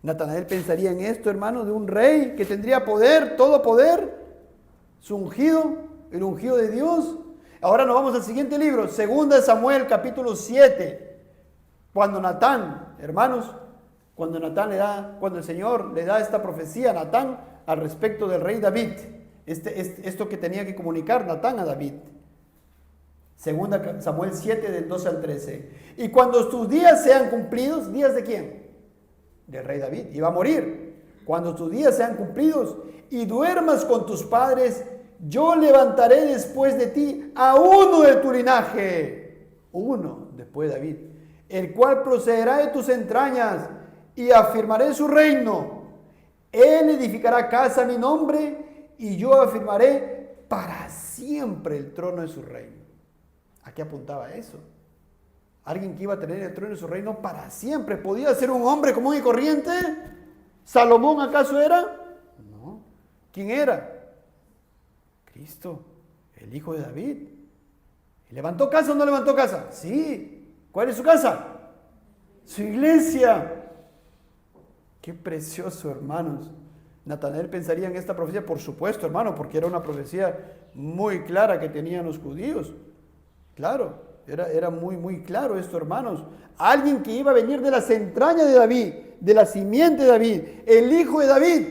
Natanael pensaría en esto, hermano, de un rey que tendría poder, todo poder, su ungido, el ungido de Dios. Ahora nos vamos al siguiente libro, 2 Samuel capítulo 7. Cuando Natán, hermanos, cuando el Señor le da esta profecía a Natán al respecto del rey David, esto que tenía que comunicar Natán a David. 2 Samuel 7 del 12 al 13. Y cuando tus días sean cumplidos, ¿días de quién? Del rey David, iba a morir. Cuando tus días sean cumplidos y duermas con tus padres, yo levantaré después de ti a uno de tu linaje, uno después de David, el cual procederá de tus entrañas, y afirmaré su reino. Él edificará casa a mi nombre, y yo afirmaré para siempre el trono de su reino. ¿A qué apuntaba eso? Alguien que iba a tener el trono de su reino para siempre. ¿Podía ser un hombre común y corriente? ¿Salomón acaso era? No. ¿Quién era? Cristo, el hijo de David. ¿Levantó casa o no levantó casa? Sí. ¿Cuál es su casa? Su iglesia. Qué precioso, hermanos. Natanael pensaría en esta profecía, por supuesto, hermano, porque era una profecía muy clara que tenían los judíos. Claro, era muy claro esto, hermanos. Alguien que iba a venir de las entrañas de David, de la simiente de David, el hijo de David,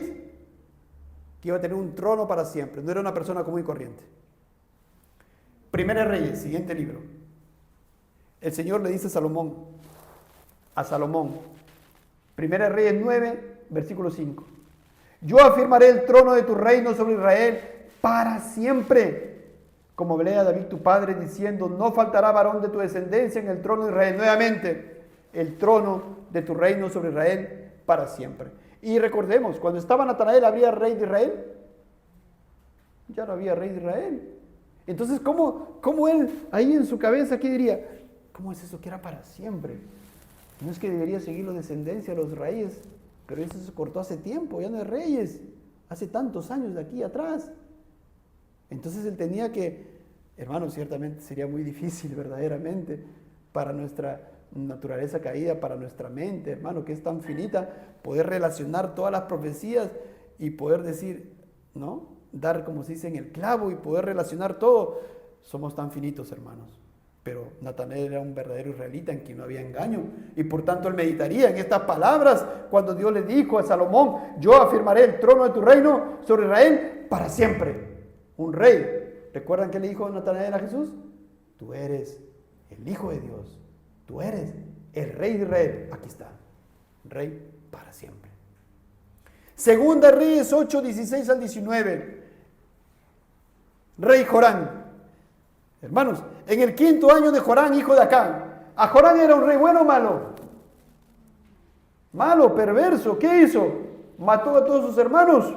que iba a tener un trono para siempre. No era una persona común y corriente. Primera Reyes, siguiente libro. El Señor le dice a Salomón, Primera Reyes 9, versículo 5. Yo afirmaré el trono de tu reino sobre Israel para siempre, como hablé a David tu padre, diciendo, no faltará varón de tu descendencia en el trono de Israel. Nuevamente, el trono de tu reino sobre Israel para siempre. Y recordemos, cuando estaba Natanael, ¿había rey de Israel? Ya no había rey de Israel. Entonces, ¿cómo él, ahí en su cabeza, qué diría? ¿Cómo es eso que era para siempre? No es que debería seguir la descendencia de los reyes, pero eso se cortó hace tiempo, ya no hay reyes, hace tantos años de aquí atrás. Entonces él tenía que, hermanos, ciertamente sería muy difícil verdaderamente para nuestra naturaleza caída, para nuestra mente, hermano, que es tan finita, poder relacionar todas las profecías y poder decir, ¿no? Dar, como se dice, en el clavo y poder relacionar todo. Somos tan finitos, hermanos. Pero Natanael era un verdadero israelita en quien no había engaño. Y por tanto él meditaría en estas palabras cuando Dios le dijo a Salomón: yo afirmaré el trono de tu reino sobre Israel para siempre. Un rey. ¿Recuerdan qué le dijo Natanael a Jesús? Tú eres el Hijo de Dios. Tú eres el Rey de Israel. Aquí está. Rey para siempre. Segunda Reyes 8, 16 al 19. Rey Jorán. Hermanos, en el 5.º año de Jorán, hijo de Acán. ¿A Jorán era un rey bueno o malo? Malo, perverso. ¿Qué hizo? Mató a todos sus hermanos.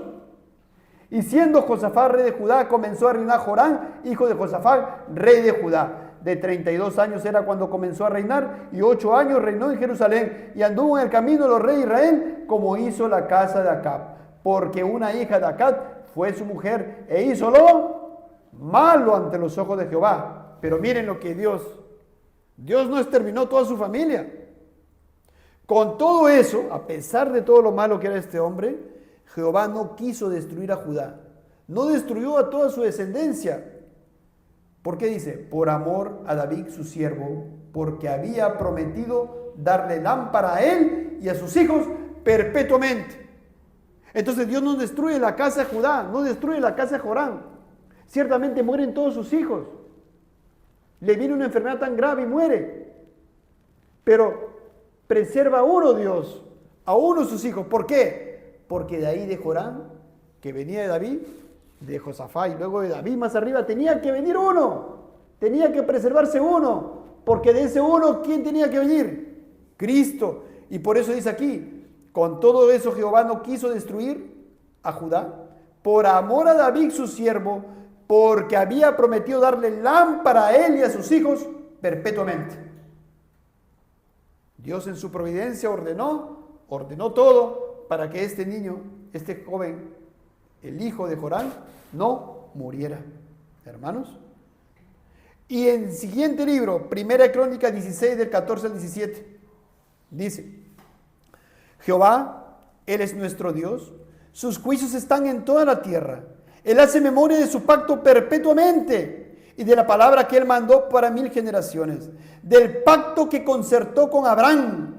Y siendo Josafat rey de Judá, comenzó a reinar Jorán, hijo de Josafat, rey de Judá. De 32 años era cuando comenzó a reinar, y 8 años reinó en Jerusalén, y anduvo en el camino de los reyes de Israel, como hizo la casa de Acab, porque una hija de Acab fue su mujer, e hizo lo malo ante los ojos de Jehová. Pero miren lo que Dios no exterminó toda su familia. Con todo eso, a pesar de todo lo malo que era este hombre, Jehová no quiso destruir a Judá, no destruyó a toda su descendencia. ¿Por qué dice? Por amor a David su siervo, porque había prometido darle lámpara a él y a sus hijos perpetuamente. Entonces Dios no destruye la casa de Judá, no destruye la casa de Jorán. Ciertamente mueren todos sus hijos. Le viene una enfermedad tan grave y muere. Pero preserva a uno Dios, a uno de sus hijos. ¿Por qué? Porque de ahí de Jorán, que venía de David, de Josafat y luego de David más arriba, tenía que venir uno, tenía que preservarse uno, porque de ese uno, ¿quién tenía que venir? Cristo. Y por eso dice aquí, con todo eso Jehová no quiso destruir a Judá, por amor a David su siervo, porque había prometido darle lámpara a él y a sus hijos perpetuamente. Dios en su providencia ordenó todo para que este niño, este joven, el hijo de Jorán, no muriera, hermanos. Y en el siguiente libro, Primera Crónica 16, del 14 al 17, dice: Jehová, Él es nuestro Dios, sus juicios están en toda la tierra. Él hace memoria de su pacto perpetuamente y de la palabra que Él mandó para 1000 generaciones, del pacto que concertó con Abraham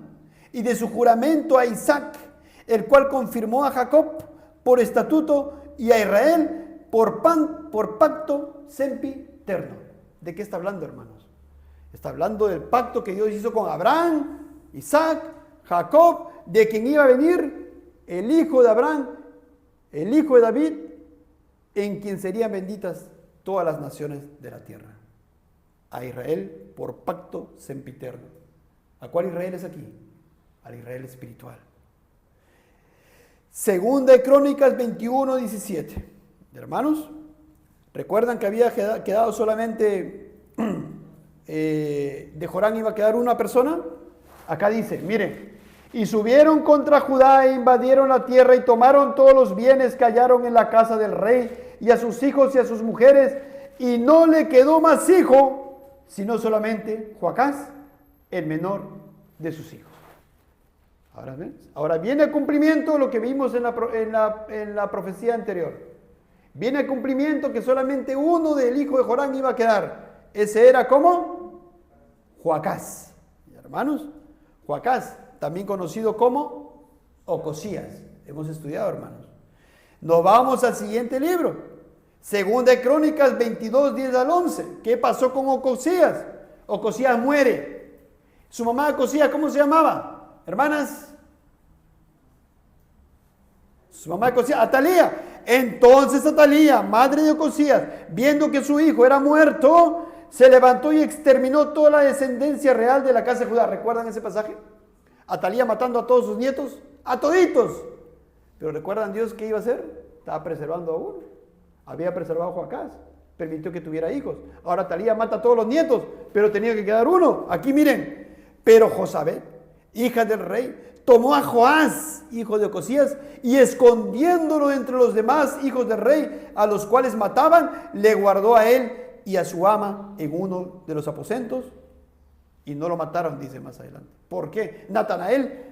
y de su juramento a Isaac, el cual confirmó a Jacob por estatuto y a Israel por pacto sempiterno. ¿De qué está hablando, hermanos? Está hablando del pacto que Dios hizo con Abraham, Isaac, Jacob, de quien iba a venir el hijo de Abraham, el hijo de David, en quien serían benditas todas las naciones de la tierra. A Israel por pacto sempiterno. ¿A cuál Israel es aquí? Al Israel espiritual. Segunda de Crónicas 21, 17. Hermanos, ¿recuerdan que había quedado solamente de Jorán iba a quedar una persona? Acá dice, miren: y subieron contra Judá e invadieron la tierra y tomaron todos los bienes que hallaron en la casa del rey y a sus hijos y a sus mujeres, y no le quedó más hijo, sino solamente Joacás, el menor de sus hijos. Ahora viene a cumplimiento lo que vimos en la profecía anterior. Viene a cumplimiento que solamente uno del hijo de Jorán iba a quedar. Ese era ¿cómo? Joacás. Hermanos, Joacás, también conocido como Ocosías. Hemos estudiado, hermanos. Nos vamos al siguiente libro. Segunda de Crónicas 22, 10 al 11. ¿Qué pasó con Ocosías? Ocosías muere. Su mamá Ocosías, ¿cómo se llamaba? Hermanas, su mamá de Ocosías, Atalía. Entonces Atalía, madre de Ocosías, viendo que su hijo era muerto, se levantó y exterminó toda la descendencia real de la casa de Judá. ¿Recuerdan ese pasaje? Atalía matando a todos sus nietos, a toditos. Pero ¿recuerdan Dios qué iba a hacer? Estaba preservando a uno. Había preservado a Joacás, permitió que tuviera hijos. Ahora Atalía mata a todos los nietos, pero tenía que quedar uno. Aquí miren, pero Josabet, hija del rey, tomó a Joás, hijo de Ocosías, y escondiéndolo entre los demás hijos del rey, a los cuales mataban, le guardó a él y a su ama en uno de los aposentos y no lo mataron, dice más adelante. ¿Por qué? Natanael,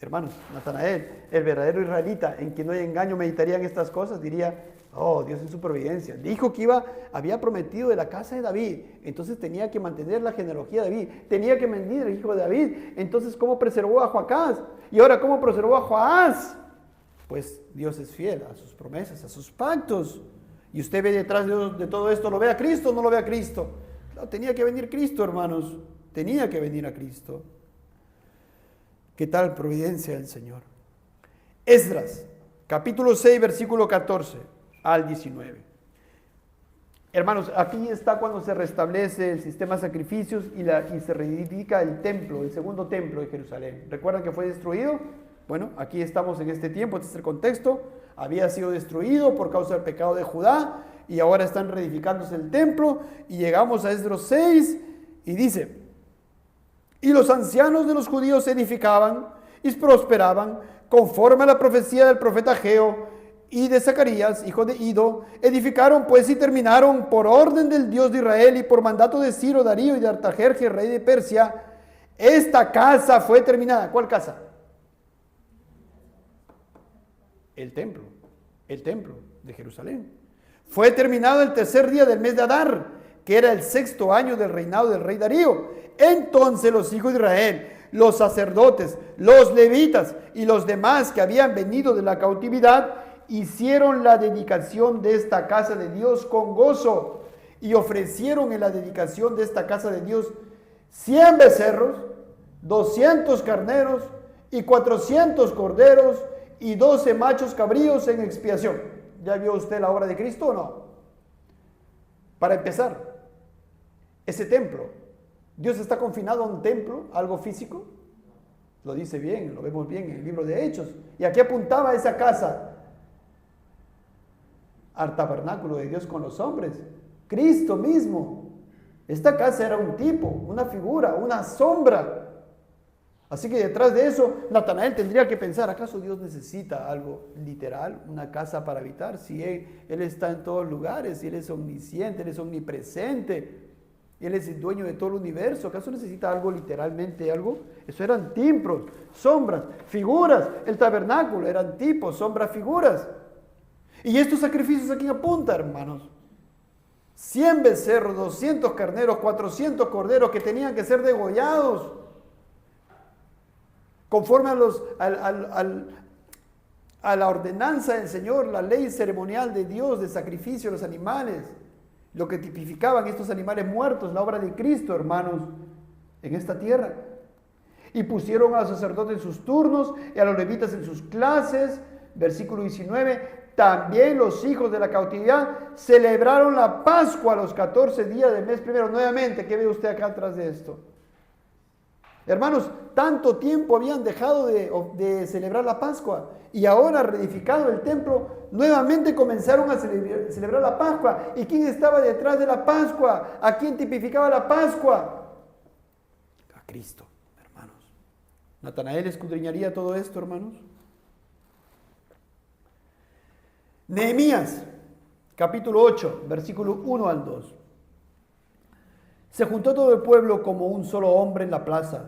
hermanos, Natanael, el verdadero israelita, en quien no hay engaño, meditaría en estas cosas, diría, oh, Dios en su providencia. Dijo que había prometido de la casa de David, entonces tenía que mantener la genealogía de David, tenía que mentir el hijo de David. Entonces, ¿cómo preservó a Joacás? Y ahora, ¿cómo preservó a Joás? Pues Dios es fiel a sus promesas, a sus pactos. Y usted ve detrás de todo esto, ¿lo ve a Cristo o no lo ve a Cristo? Claro, tenía que venir Cristo, hermanos, tenía que venir a Cristo. ¿Qué tal providencia del Señor? Esdras, capítulo 6, versículo 14 al 19. Hermanos, aquí está cuando se restablece el sistema de sacrificios y se reedifica el templo, el segundo templo de Jerusalén. ¿Recuerdan que fue destruido? Bueno, aquí estamos en este tiempo, este es el contexto. Había sido destruido por causa del pecado de Judá y ahora están reedificándose el templo y llegamos a Esdras 6 y dice: y los ancianos de los judíos edificaban y prosperaban conforme a la profecía del profeta Ageo y de Zacarías, hijo de Ido. Edificaron pues y terminaron por orden del Dios de Israel y por mandato de Ciro, Darío y de Artajerjes, rey de Persia. Esta casa fue terminada. ¿Cuál casa? El templo de Jerusalén. Fue terminado el tercer día del mes de Adar, que era el 6º año del reinado del rey Darío. Entonces los hijos de Israel, los sacerdotes, los levitas y los demás que habían venido de la cautividad, hicieron la dedicación de esta casa de Dios con gozo y ofrecieron en la dedicación de esta casa de Dios 100 becerros, 200 carneros y 400 corderos y 12 machos cabríos en expiación. ¿Ya vio usted la obra de Cristo o no? Para empezar, ese templo, ¿Dios está confinado a un templo, algo físico? Lo dice bien, lo vemos bien en el libro de Hechos. ¿Y a qué apuntaba esa casa? Al tabernáculo de Dios con los hombres, Cristo mismo. Esta casa era un tipo, una figura, una sombra. Así que detrás de eso, Natanael tendría que pensar, ¿acaso Dios necesita algo literal, una casa para habitar? Si Él está en todos lugares, si Él es omnisciente, Él es omnipresente, Él es el dueño de todo el universo, ¿acaso necesita algo literalmente, algo? Eso eran timbros, sombras, figuras. El tabernáculo eran tipos, sombras, figuras. Y estos sacrificios a quién apuntan, hermanos. 100 becerros, 200 carneros, 400 corderos que tenían que ser degollados conforme a la ordenanza del Señor, la ley ceremonial de Dios de sacrificio de los animales, lo que tipificaban estos animales muertos, la obra de Cristo, hermanos, en esta tierra. Y pusieron a los sacerdotes en sus turnos y a los levitas en sus clases. Versículo 19. También los hijos de la cautividad celebraron la Pascua a los 14 días del mes primero. Nuevamente, ¿qué ve usted acá atrás de esto? Hermanos, tanto tiempo habían dejado de celebrar la Pascua y ahora reedificado el templo, nuevamente comenzaron a celebrar la Pascua. ¿Y quién estaba detrás de la Pascua? ¿A quién tipificaba la Pascua? A Cristo, hermanos. ¿Natanael escudriñaría todo esto, hermanos? Nehemías, capítulo 8, versículo 1 al 2. Se juntó todo el pueblo como un solo hombre en la plaza.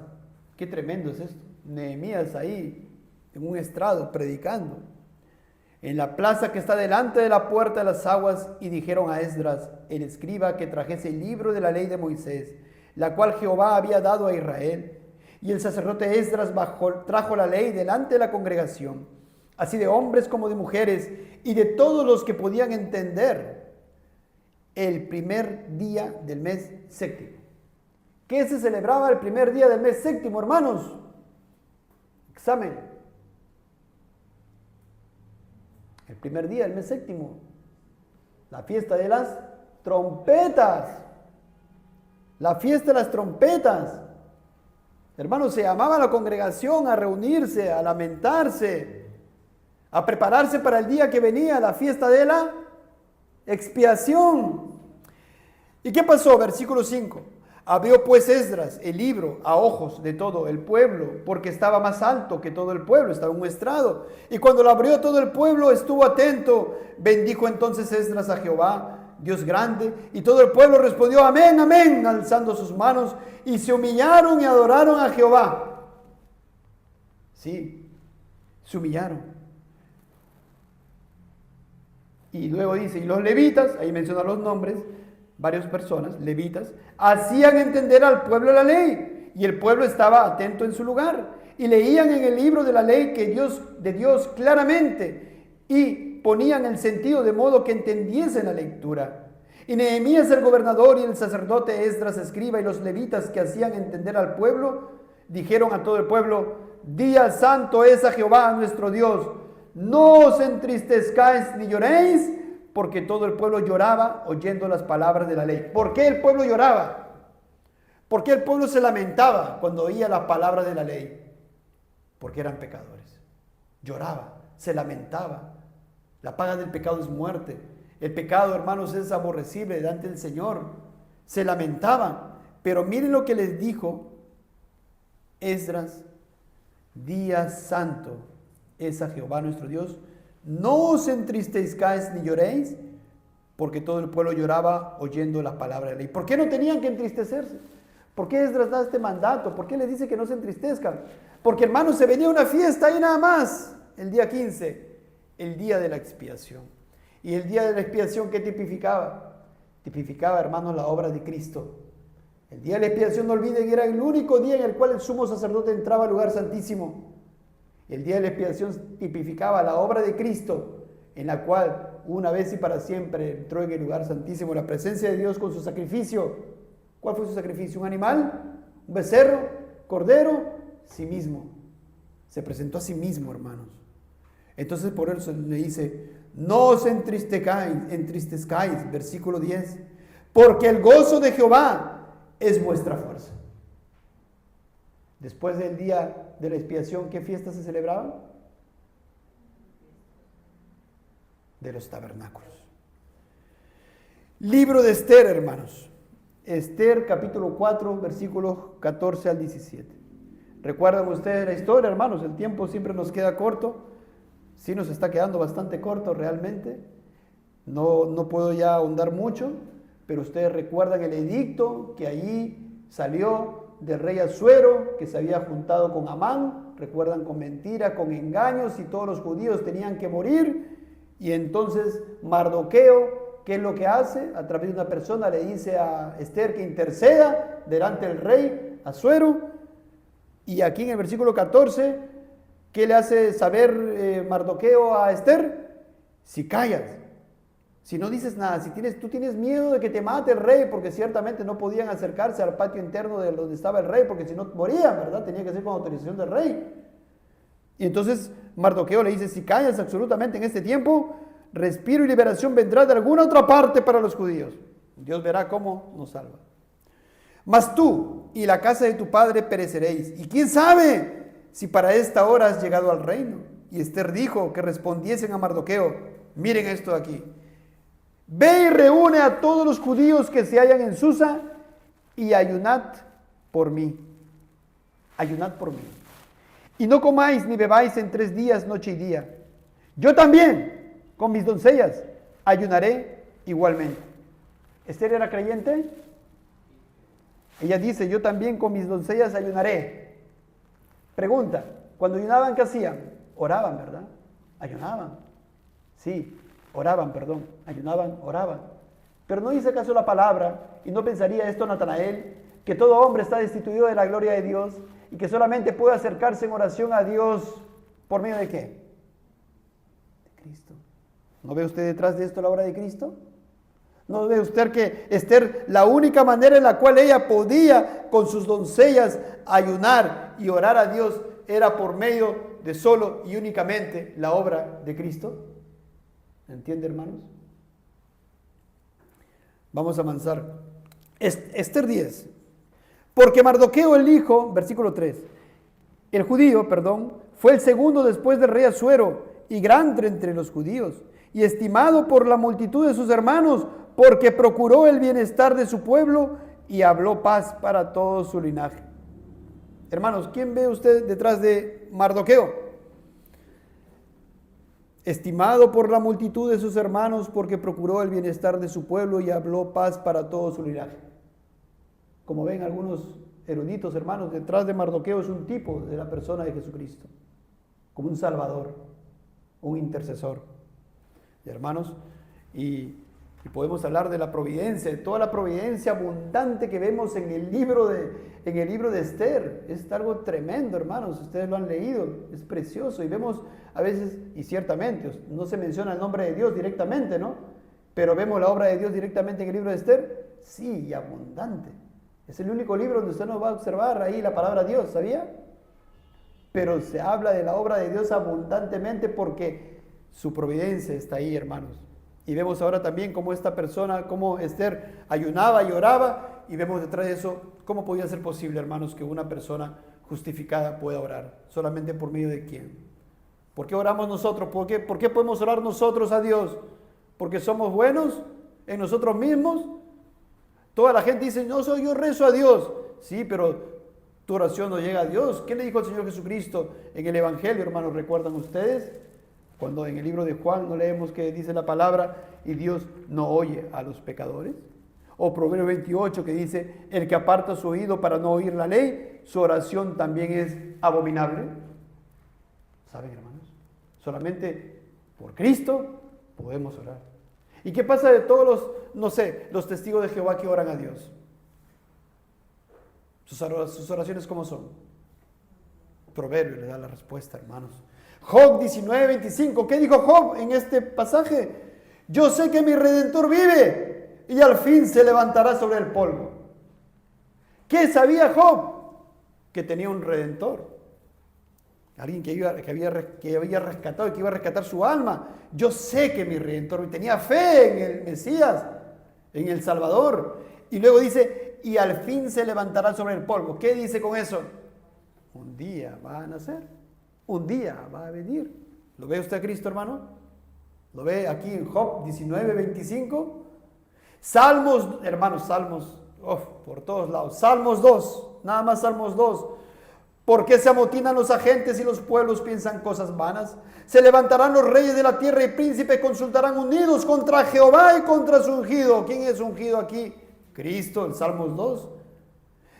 Qué tremendo es esto. Nehemías ahí, en un estrado, predicando. En la plaza que está delante de la puerta de las aguas, y dijeron a Esdras, el escriba, que trajese el libro de la ley de Moisés, la cual Jehová había dado a Israel. Y el sacerdote Esdras trajo la ley delante de la congregación, así de hombres como de mujeres, y de todos los que podían entender, el primer día del mes séptimo. ¿Qué se celebraba el primer día del mes séptimo, hermanos? Examen. El primer día del mes séptimo, la fiesta de las trompetas. La fiesta de las trompetas. Hermanos, se llamaba a la congregación a reunirse, a lamentarse, a prepararse para el día que venía, la fiesta de la expiación. ¿Y qué pasó? Versículo 5. Abrió pues Esdras el libro a ojos de todo el pueblo, porque estaba más alto que todo el pueblo, estaba en un estrado. Y cuando lo abrió todo el pueblo estuvo atento. Bendijo entonces Esdras a Jehová, Dios grande. Y todo el pueblo respondió, amén, amén, alzando sus manos, y se humillaron y adoraron a Jehová. Sí, se humillaron. Y luego dice, y los levitas, ahí menciona los nombres, varias personas, levitas, hacían entender al pueblo la ley, y el pueblo estaba atento en su lugar, y leían en el libro de la ley de Dios claramente, y ponían el sentido de modo que entendiesen la lectura. Y Nehemías el gobernador y el sacerdote Esdras escriba y los levitas que hacían entender al pueblo, dijeron a todo el pueblo, día santo es a Jehová nuestro Dios, no os entristezcáis ni lloréis, porque todo el pueblo lloraba oyendo las palabras de la ley. ¿Por qué el pueblo lloraba? ¿Por qué el pueblo se lamentaba cuando oía las palabras de la ley? Porque eran pecadores. Lloraba, se lamentaba. La paga del pecado es muerte. El pecado, hermanos, es aborrecible delante del Señor. Se lamentaban. Pero miren lo que les dijo Esdras: día santo es a Jehová nuestro Dios. No os entristezcáis ni lloréis, porque todo el pueblo lloraba oyendo la palabra de la ley. ¿Por qué no tenían que entristecerse? ¿Por qué Esdras da este mandato? ¿Por qué les dice que no se entristezcan? Porque, hermanos, se venía una fiesta ahí nada más, el día 15, el día de la expiación. Y el día de la expiación, ¿qué tipificaba? Tipificaba, hermanos, la obra de Cristo. El día de la expiación, no olviden, era el único día en el cual el sumo sacerdote entraba al lugar santísimo. El día de la expiación tipificaba la obra de Cristo, en la cual una vez y para siempre entró en el lugar santísimo, la presencia de Dios con su sacrificio. ¿Cuál fue su sacrificio? ¿Un animal? ¿Un becerro? ¿Cordero? Sí mismo. Se presentó a sí mismo, hermanos. Entonces por eso le dice, no os entristezcáis, versículo 10, porque el gozo de Jehová es vuestra fuerza. Después del día de la expiación, ¿qué fiestas se celebraban? De los tabernáculos. Libro de Esther, hermanos. Esther, capítulo 4, versículos 14 al 17. ¿Recuerdan ustedes la historia, hermanos? El tiempo siempre nos queda corto. Sí nos está quedando bastante corto realmente. No puedo ya ahondar mucho, pero ustedes recuerdan el edicto que allí salió del rey Asuero, que se había juntado con Amán, recuerdan, con mentira, con engaños, y todos los judíos tenían que morir. Y entonces Mardoqueo, ¿qué es lo que hace? A través de una persona le dice a Esther que interceda delante del rey Asuero. Y aquí en el versículo 14, ¿qué le hace saber Mardoqueo a Esther? Si callas, si no dices nada, si tú tienes miedo de que te mate el rey, porque ciertamente no podían acercarse al patio interno de donde estaba el rey, porque si no morían, ¿verdad? Tenía que ser con autorización del rey. Y entonces Mardoqueo le dice, si callas absolutamente en este tiempo, respiro y liberación vendrá de alguna otra parte para los judíos. Dios verá cómo nos salva. Mas tú y la casa de tu padre pereceréis. Y quién sabe si para esta hora has llegado al reino. Y Esther dijo que respondiesen a Mardoqueo, miren esto de aquí. Ve y reúne a todos los judíos que se hallan en Susa y ayunad por mí. Ayunad por mí. Y no comáis ni bebáis en 3 días, noche y día. Yo también, con mis doncellas, ayunaré igualmente. ¿Esther era creyente? Ella dice, yo también con mis doncellas ayunaré. Pregunta, cuando ayunaban, ¿qué hacían? Oraban, ¿verdad? Ayunaban. Sí, oraban, perdón. Ayunaban, oraban. Pero no dice acaso la palabra, y no pensaría esto Natanael, que todo hombre está destituido de la gloria de Dios y que solamente puede acercarse en oración a Dios por medio de ¿qué? De Cristo. ¿No ve usted detrás de esto la obra de Cristo? ¿No ve usted que Esther, la única manera en la cual ella podía con sus doncellas ayunar y orar a Dios era por medio de solo y únicamente la obra de Cristo? ¿Entiende, hermanos? Vamos a avanzar. Esther 10. Porque Mardoqueo el hijo, versículo 3, el judío, fue el segundo después del rey Asuero y grande entre los judíos y estimado por la multitud de sus hermanos, porque procuró el bienestar de su pueblo y habló paz para todo su linaje. Hermanos, ¿quién ve usted detrás de Mardoqueo? estimado por la multitud de sus hermanos, porque procuró el bienestar de su pueblo y habló paz para todo su linaje. Como ven algunos eruditos, hermanos, detrás de Mardoqueo es un tipo de la persona de Jesucristo, como un salvador, un intercesor. Y hermanos, y podemos hablar de la providencia, de toda la providencia abundante que vemos en el libro de Esther. Es algo tremendo, hermanos, ustedes lo han leído, es precioso. Y vemos a veces, y ciertamente, no se menciona el nombre de Dios directamente, ¿no? Pero vemos la obra de Dios directamente en el libro de Esther, sí, y abundante. Es el único libro donde usted no va a observar ahí la palabra Dios, ¿sabía? Pero se habla de la obra de Dios abundantemente porque su providencia está ahí, hermanos. Y vemos ahora también cómo esta persona, cómo Esther ayunaba y oraba, y vemos detrás de eso cómo podía ser posible, hermanos, que una persona justificada pueda orar. ¿Solamente por medio de quién? ¿Por qué oramos nosotros? ¿Por qué podemos orar nosotros a Dios? ¿Porque somos buenos en nosotros mismos? Toda la gente dice, no, yo rezo a Dios. Sí, pero tu oración no llega a Dios. ¿Qué le dijo el Señor Jesucristo en el Evangelio, hermanos? ¿Recuerdan ustedes? Cuando en el libro de Juan no leemos que dice la palabra y Dios no oye a los pecadores. O Proverbio 28 que dice, el que aparta su oído para no oír la ley, su oración también es abominable. ¿Saben, hermanos? Solamente por Cristo podemos orar. ¿Y qué pasa de todos los testigos de Jehová que oran a Dios? Sus oraciones, ¿cómo son? Proverbio le da la respuesta, hermanos. Job 19:25. ¿Qué dijo Job en este pasaje? Yo sé que mi Redentor vive y al fin se levantará sobre el polvo. ¿Qué sabía Job? Que tenía un Redentor. Alguien que había rescatado y que iba a rescatar su alma. Yo sé que mi Redentor tenía fe en el Mesías, en el Salvador. Y luego dice, y al fin se levantará sobre el polvo. ¿Qué dice con eso? Un día va a nacer. Un día va a venir. ¿Lo ve usted a Cristo, hermano? ¿Lo ve aquí en Job 19:25? Salmos, hermanos, Salmos, por todos lados. Salmos 2, nada más Salmos 2. ¿Por qué se amotinan los agentes y los pueblos piensan cosas vanas? Se levantarán los reyes de la tierra y príncipes consultarán unidos contra Jehová y contra su ungido. ¿Quién es ungido aquí? Cristo, el Salmos 2.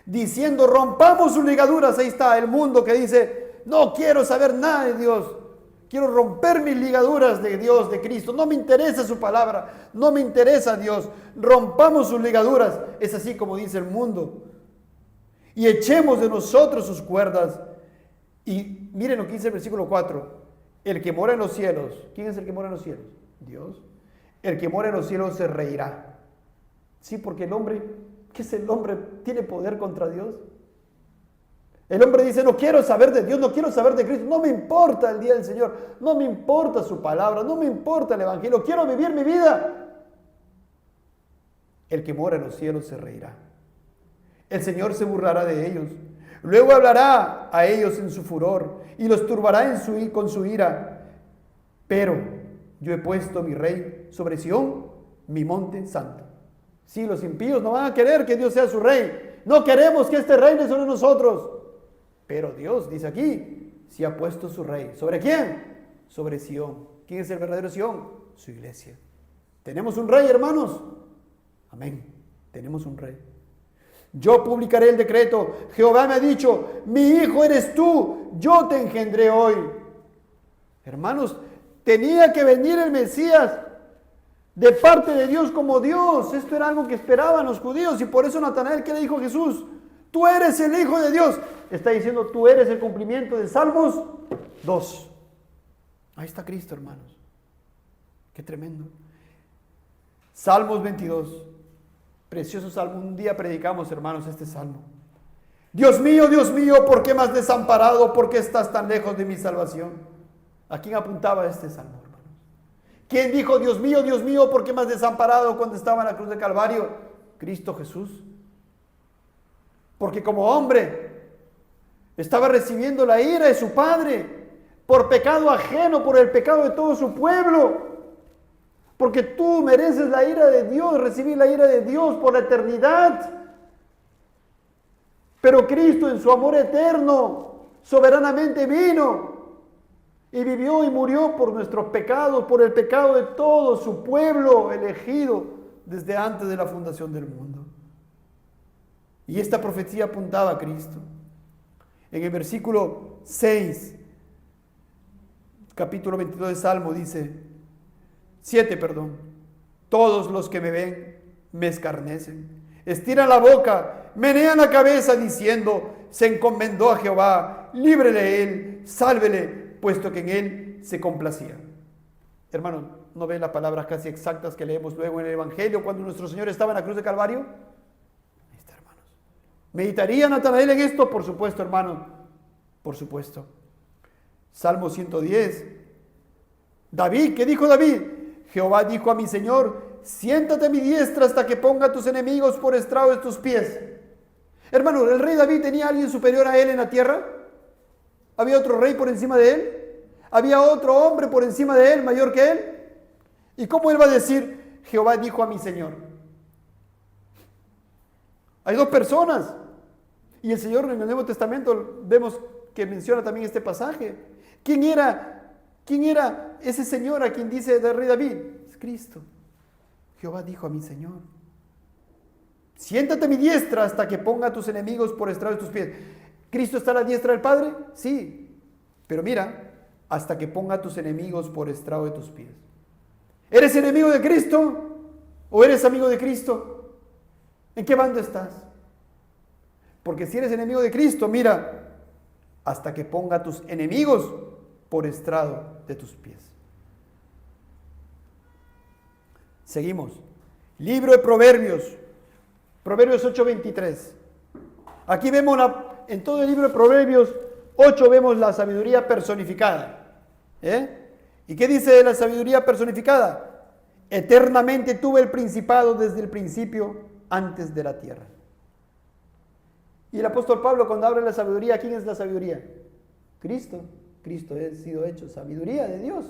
Diciendo, rompamos sus ligaduras. Ahí está el mundo que dice, no quiero saber nada de Dios. Quiero romper mis ligaduras de Dios, de Cristo. No me interesa su palabra. No me interesa Dios. Rompamos sus ligaduras. Es así como dice el mundo. Y echemos de nosotros sus cuerdas. Y miren lo que dice el versículo 4. El que mora en los cielos. ¿Quién es el que mora en los cielos? Dios. El que mora en los cielos se reirá. Sí, porque el hombre, ¿qué es el hombre? ¿Tiene poder contra Dios? El hombre dice, no quiero saber de Dios, no quiero saber de Cristo, no me importa el día del Señor, no me importa su palabra, no me importa el Evangelio, quiero vivir mi vida. El que mora en los cielos se reirá. El Señor se burlará de ellos. Luego hablará a ellos en su furor y los turbará con su ira. Pero yo he puesto mi rey sobre Sión, mi monte santo. Sí, los impíos no van a querer que Dios sea su rey. No queremos que este reine sobre nosotros. Pero Dios, dice aquí, sí ha puesto su rey. ¿Sobre quién? Sobre Sión. ¿Quién es el verdadero Sión? Su iglesia. ¿Tenemos un rey, hermanos? Amén. Tenemos un rey. Yo publicaré el decreto. Jehová me ha dicho, mi hijo eres tú, yo te engendré hoy. Hermanos, tenía que venir el Mesías de parte de Dios como Dios. Esto era algo que esperaban los judíos. Y por eso Natanael, ¿qué le dijo a Jesús? Tú eres el Hijo de Dios. Está diciendo, tú eres el cumplimiento de Salmos 2. Ahí está Cristo, hermanos. Qué tremendo. Salmos 22. Precioso salmo. Un día predicamos, hermanos, este salmo. Dios mío, ¿por qué me has desamparado? ¿Por qué estás tan lejos de mi salvación? ¿A quién apuntaba este salmo, hermanos? ¿Quién dijo, Dios mío, ¿por qué me has desamparado cuando estaba en la cruz de Calvario? Cristo Jesús. Porque como hombre estaba recibiendo la ira de su Padre por pecado ajeno, por el pecado de todo su pueblo. Porque tú mereces la ira de Dios, recibir la ira de Dios por la eternidad. Pero Cristo en su amor eterno soberanamente vino y vivió y murió por nuestros pecados, por el pecado de todo su pueblo elegido desde antes de la fundación del mundo. Y esta profecía apuntaba a Cristo. En el versículo 6, capítulo 22 de Salmo, dice, 7, todos los que me ven me escarnecen, estiran la boca, menean la cabeza diciendo, se encomendó a Jehová, líbrele él, sálvele, puesto que en él se complacía. Hermano, ¿no ven las palabras casi exactas que leemos luego en el Evangelio cuando nuestro Señor estaba en la cruz de Calvario? Ahí está, hermanos. ¿Meditaría Natanael en esto? Por supuesto, hermano, por supuesto. Salmo 110. David, ¿qué dijo David? Jehová dijo a mi Señor, siéntate a mi diestra hasta que ponga a tus enemigos por estrado de tus pies. Hermano, ¿el rey David tenía a alguien superior a él en la tierra? ¿Había otro rey por encima de él? ¿Había otro hombre por encima de él, mayor que él? ¿Y cómo él va a decir, Jehová dijo a mi Señor? Hay dos personas. Y el Señor en el Nuevo Testamento vemos que menciona también este pasaje. ¿Quién era ese Señor a quien dice el rey David? Es Cristo. Jehová dijo a mi Señor, siéntate a mi diestra hasta que ponga a tus enemigos por estrado de tus pies. ¿Cristo está a la diestra del Padre? Sí. Pero mira, hasta que ponga a tus enemigos por estrado de tus pies. ¿Eres enemigo de Cristo o eres amigo de Cristo? ¿En qué bando estás? Porque si eres enemigo de Cristo, mira, hasta que ponga a tus enemigos por estrado de tus pies. Seguimos. Libro de Proverbios. Proverbios 8:23. Aquí vemos en todo el libro de Proverbios 8 vemos la sabiduría personificada. ¿Y qué dice de la sabiduría personificada? Eternamente tuve el principado desde el principio, antes de la tierra. Y el apóstol Pablo, cuando habla de la sabiduría, ¿quién es la sabiduría? Cristo. Cristo ha sido hecho sabiduría de Dios.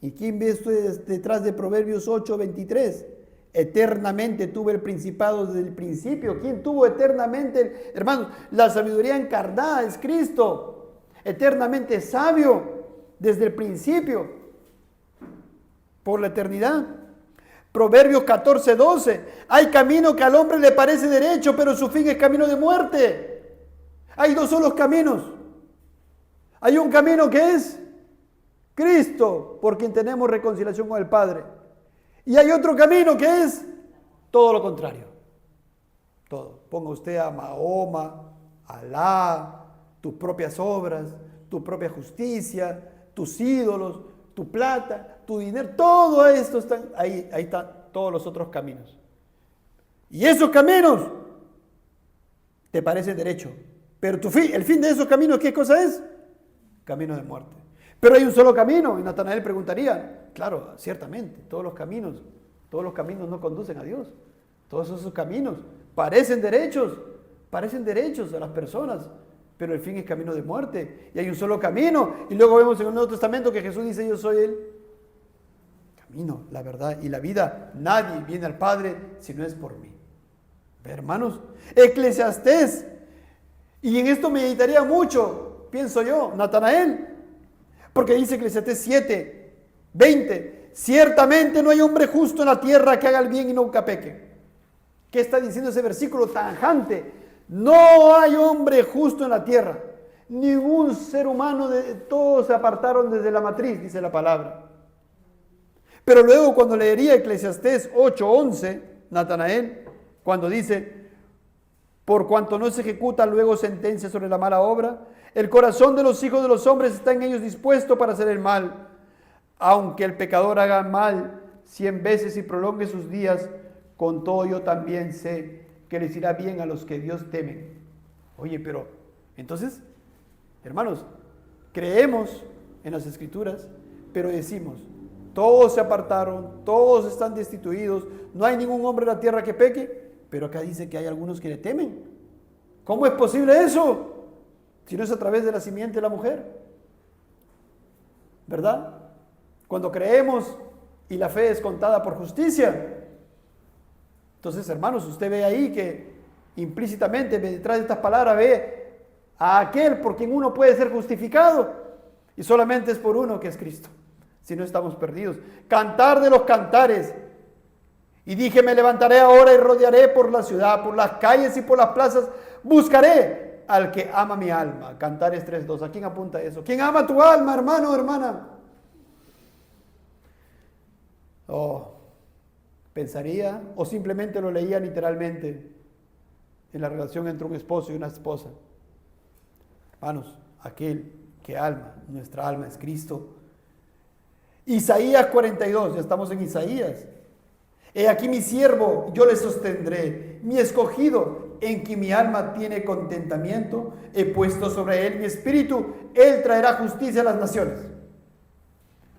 ¿Y quién ve usted detrás de Proverbios 8:23? Eternamente tuve el principado desde el principio. ¿Quién tuvo eternamente? Hermanos, la sabiduría encarnada es Cristo. Eternamente sabio desde el principio, por la eternidad. Proverbios 14:12. Hay camino que al hombre le parece derecho, pero su fin es camino de muerte. Hay dos solos caminos. Hay un camino que es Cristo, por quien tenemos reconciliación con el Padre. Y hay otro camino que es todo lo contrario. Todo. Ponga usted a Mahoma, a Alá, tus propias obras, tu propia justicia, tus ídolos, tu plata, tu dinero. Todo esto está ahí. Ahí están todos los otros caminos. Y esos caminos te parecen derecho. Pero el fin de esos caminos, ¿qué cosa es? Camino de muerte. Pero hay un solo camino. Y Natanael preguntaría, claro, ciertamente, todos los caminos no conducen a Dios. Todos esos caminos parecen derechos a las personas, pero el fin es camino de muerte. Y hay un solo camino. Y luego vemos en el Nuevo Testamento que Jesús dice, yo soy el camino, la verdad y la vida. Nadie viene al Padre si no es por mí. Hermanos, Eclesiastés. Y en esto meditaría mucho, pienso yo, Natanael. Porque dice Eclesiastés 7:20, ciertamente no hay hombre justo en la tierra que haga el bien y nunca peque. ¿Qué está diciendo ese versículo tajante? No hay hombre justo en la tierra. Ningún ser humano, todos se apartaron desde la matriz, dice la palabra. Pero luego cuando leería Eclesiastés 8:11, Natanael, cuando dice, por cuanto no se ejecuta luego sentencia sobre la mala obra, el corazón de los hijos de los hombres está en ellos dispuesto para hacer el mal. Aunque el pecador haga mal 100 veces y prolongue sus días, con todo yo también sé que les irá bien a los que Dios temen. Oye, pero entonces, hermanos, creemos en las Escrituras, pero decimos, todos se apartaron, todos están destituidos, no hay ningún hombre en la tierra que peque, pero acá dice que hay algunos que le temen. ¿Cómo es posible eso? Si no es a través de la simiente de la mujer, ¿verdad? Cuando creemos y la fe es contada por justicia. Entonces, hermanos, usted ve ahí que implícitamente detrás de estas palabras ve a aquel por quien uno puede ser justificado. Y solamente es por uno, que es Cristo. Si no, estamos perdidos. Cantar de los cantares. Y dije, me levantaré ahora y rodearé por la ciudad, por las calles y por las plazas. Buscaré al que ama mi alma. Cantares 3:2. ¿A quién apunta eso? ¿Quién ama tu alma, hermano o hermana? Oh, pensaría o simplemente lo leía literalmente en la relación entre un esposo y una esposa. Hermanos, aquel que alma, nuestra alma es Cristo. Isaías 42, ya estamos en Isaías. He aquí mi siervo, yo le sostendré, mi escogido, en quien mi alma tiene contentamiento, he puesto sobre él mi espíritu, él traerá justicia a las naciones.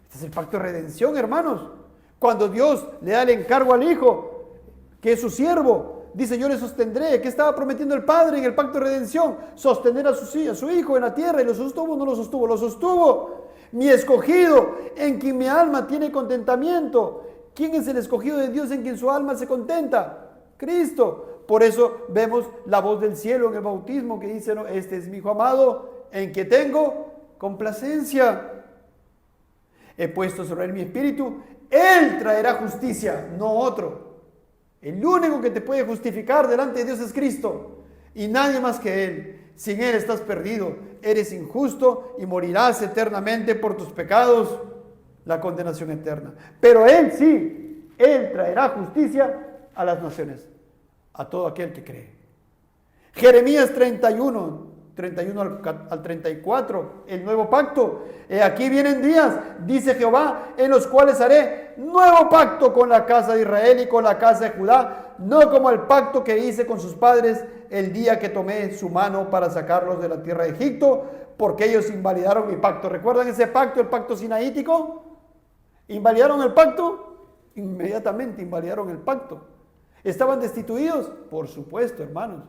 Este es el pacto de redención, hermanos. Cuando Dios le da el encargo al Hijo, que es su siervo, dice, yo le sostendré. ¿Qué estaba prometiendo el Padre en el pacto de redención? Sostener a su Hijo en la tierra. ¿Y lo sostuvo o no lo sostuvo? Lo sostuvo. Mi escogido, en quien mi alma tiene contentamiento. ¿Quién es el escogido de Dios en quien su alma se contenta? Cristo. Por eso vemos la voz del cielo en el bautismo que dice, ¿no? Este es mi Hijo amado, en que tengo complacencia. He puesto sobre él mi espíritu. Él traerá justicia, no otro. El único que te puede justificar delante de Dios es Cristo y nadie más que Él. Sin Él estás perdido, eres injusto y morirás eternamente por tus pecados, la condenación eterna. Pero Él sí, Él traerá justicia a las naciones, a todo aquel que cree. Jeremías 31 al 34, el nuevo pacto. Aquí vienen días, dice Jehová, en los cuales haré nuevo pacto con la casa de Israel y con la casa de Judá, no como el pacto que hice con sus padres el día que tomé su mano para sacarlos de la tierra de Egipto, porque ellos invalidaron mi pacto. ¿Recuerdan ese pacto, el pacto sinaítico? ¿Invalidaron el pacto? Inmediatamente invalidaron el pacto. ¿Estaban destituidos? Por supuesto, hermanos.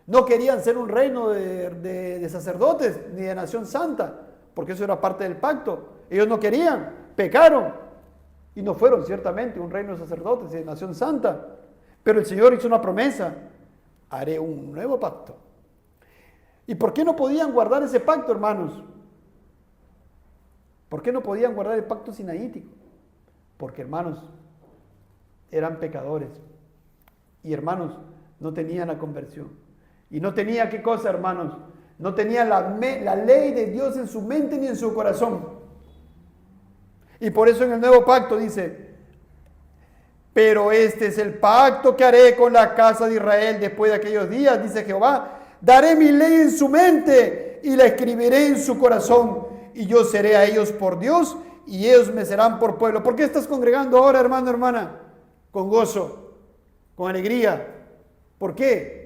No querían ser un reino de sacerdotes ni de nación santa, porque eso era parte del pacto. Ellos no querían, pecaron y no fueron ciertamente un reino de sacerdotes y de nación santa. Pero el Señor hizo una promesa: haré un nuevo pacto. ¿Y por qué no podían guardar ese pacto, hermanos? ¿Por qué no podían guardar el pacto sinaítico? Porque, hermanos, eran pecadores y, hermanos, no tenían la conversión. Y no tenía, ¿qué cosa, hermanos? No tenía la ley de Dios en su mente ni en su corazón. Y por eso en el nuevo pacto dice, pero este es el pacto que haré con la casa de Israel después de aquellos días, dice Jehová, daré mi ley en su mente y la escribiré en su corazón, y yo seré a ellos por Dios y ellos me serán por pueblo. ¿Por qué estás congregando ahora, hermano, hermana? Con gozo, con alegría. ¿Por qué?